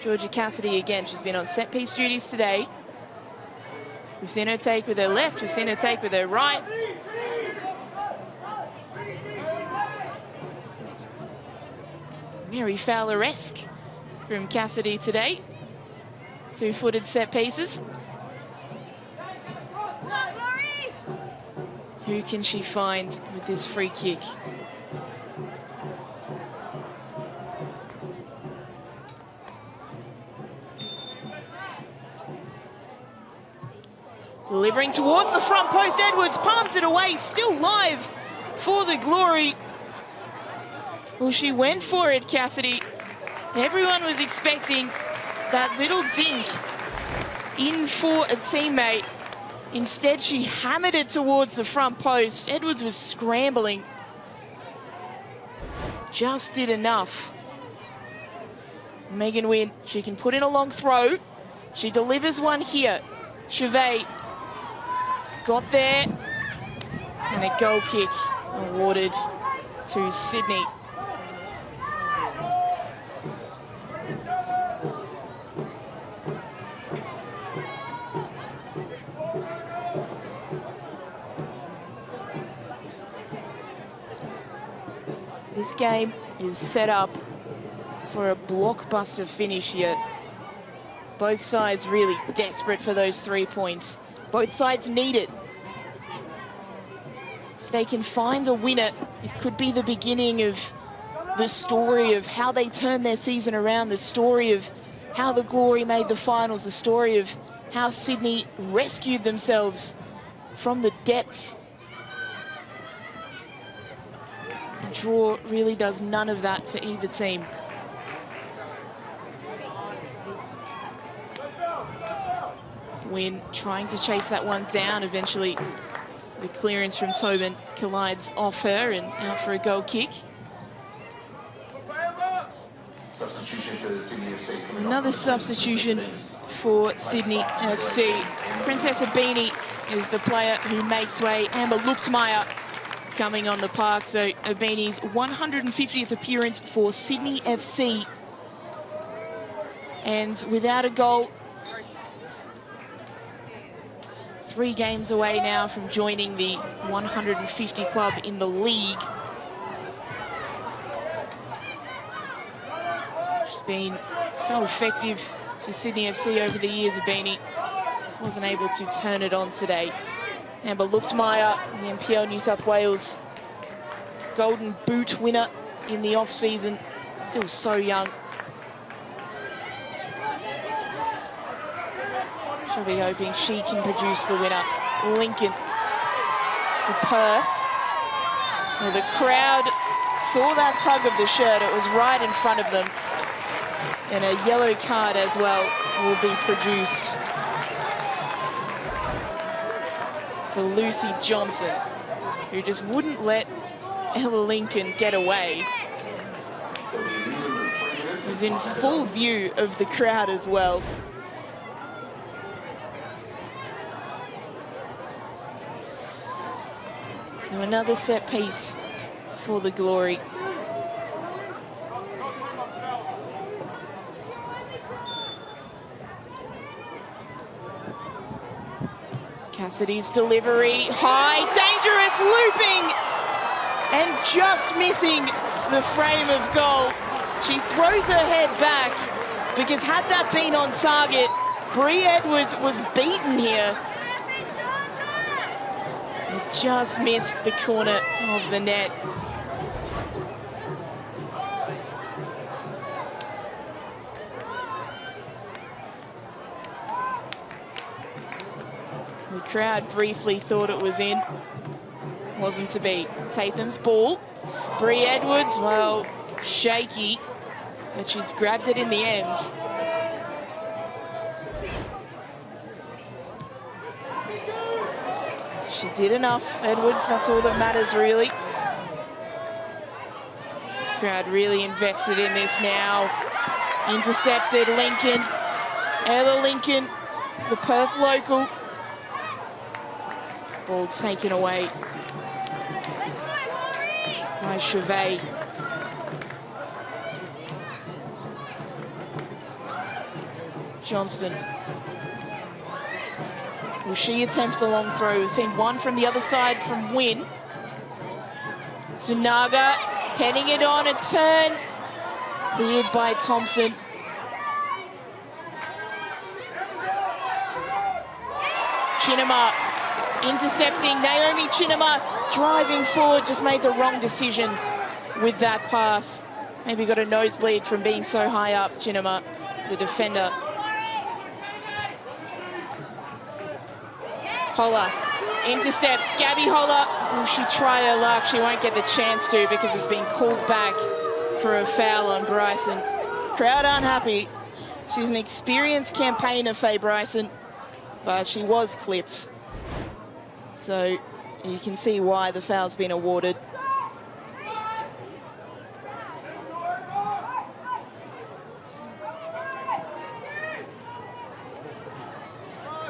Speaker 1: Georgia Cassidy again, she's been on set-piece duties today. We've seen her take with her left, we've seen her take with her right. Mary Fowler-esque from Cassidy today. Two-footed set pieces. Who can she find with this free kick? Delivering towards the front post, Edwards palms it away, still live for the Glory. Well, she went for it, Cassidy. Everyone was expecting that little dink in for a teammate. Instead, she hammered it towards the front post. Edwards was scrambling. Just did enough. Megan Wynn, she can put in a long throw. She delivers one here. Chevet got there. And a goal kick awarded to Sydney. This game is set up for a blockbuster finish here. Both sides really desperate for those 3 points. Both sides need it. If they can find a winner, it could be the beginning of the story of how they turned their season around, the story of how the Glory made the finals, the story of how Sydney rescued themselves from the depths. The draw really does none of that for either team. Wynn trying to chase that one down. Eventually, the clearance from Tobin collides off her and out for a goal kick.
Speaker 2: Substitution for the Sydney FC.
Speaker 1: Another substitution for Sydney FC. Princess Abini is the player who makes way. Amber Luchtmeyer coming on the park. So Abini's 150th appearance for Sydney FC. And without a goal, 3 games away now from joining the 150 club in the league. She's been so effective for Sydney FC over the years. Abini wasn't able to turn it on today. Amber Luchtmeyer, the NPL New South Wales Golden Boot winner in the off-season, still so young. She'll be hoping she can produce the winner. Lincoln for Perth. Well, the crowd saw that tug of the shirt. It was right in front of them. And a yellow card as well will be produced for Lucy Johnson, who just wouldn't let Ella Lincoln get away. Was in full view of the crowd as well. So another set piece for the Glory. Cassidy's delivery, high, dangerous, looping, and just missing the frame of goal. She throws her head back because had that been on target, Bree Edwards was beaten here. It just missed the corner of the net. The crowd briefly thought it was in. Wasn't to be. Tatham's ball. Bree Edwards, well, shaky, but she's grabbed it in the end. She did enough, Edwards. That's all that matters, really. Crowd really invested in this now. Intercepted, Lincoln. Ella Lincoln, the Perth local. Ball taken away by Chevet. Johnston. Will she attempt the long throw? We've seen one from the other side from Wynn. Sunaga heading it on, a turn. Cleared by Thompson. Chinema intercepting. Naomi Chinema driving forward, just made the wrong decision with that pass. Maybe got a nosebleed from being so high up, Chinema, the defender. Holler intercepts. Gabby Holler. Will she try her luck? She won't get the chance to because it's been called back for a foul on Bryson. Crowd unhappy. She's an experienced campaigner, Faye Bryson, but she was clipped. So you can see why the foul's been awarded.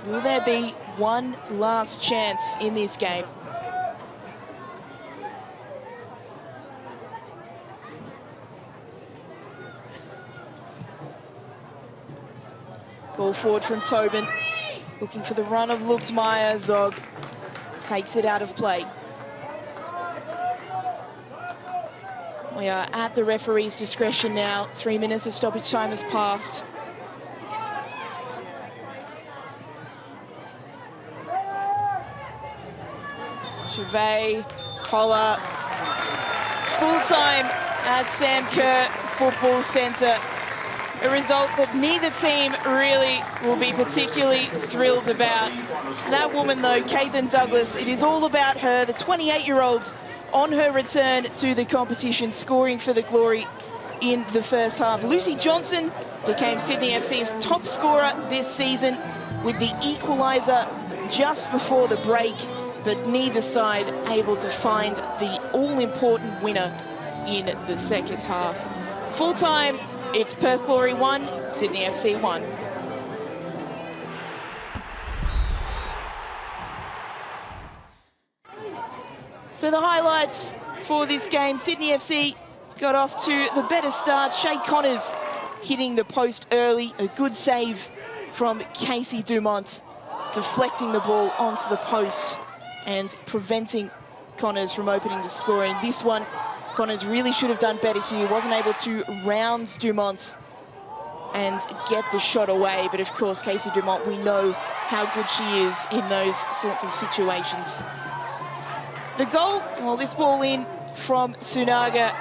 Speaker 1: Will there be one last chance in this game? Ball forward from Tobin. Looking for the run of Luchtmeyer. Zog takes it out of play. We are at the referee's discretion now. 3 minutes of stoppage time has passed. Gervais, Holler, full time at Sam Kerr Football Centre. A result that neither team really will be particularly thrilled about. That woman though, Caitlin Douglas, it is all about her, the 28-year-old on her return to the competition, scoring for the Glory in the first half. Lucy Johnson became Sydney FC's top scorer this season with the equaliser just before the break, but neither side able to find the all-important winner in the second half. Full-time, it's Perth Glory 1, Sydney FC 1. So the highlights for this game, Sydney FC got off to the better start. Shay Connors hitting the post early, a good save from Casey Dumont, deflecting the ball onto the post and preventing Connors from opening the scoring. This one, Connors really should have done better here, wasn't able to round Dumont and get the shot away. But of course, Casey Dumont, we know how good she is in those sorts of situations. The goal, well, this ball in from Sunaga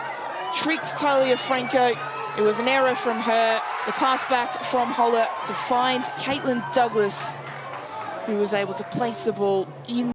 Speaker 1: tricked Talia Franco. It was an error from her. The pass back from Holler to find Caitlin Douglas, who was able to place the ball in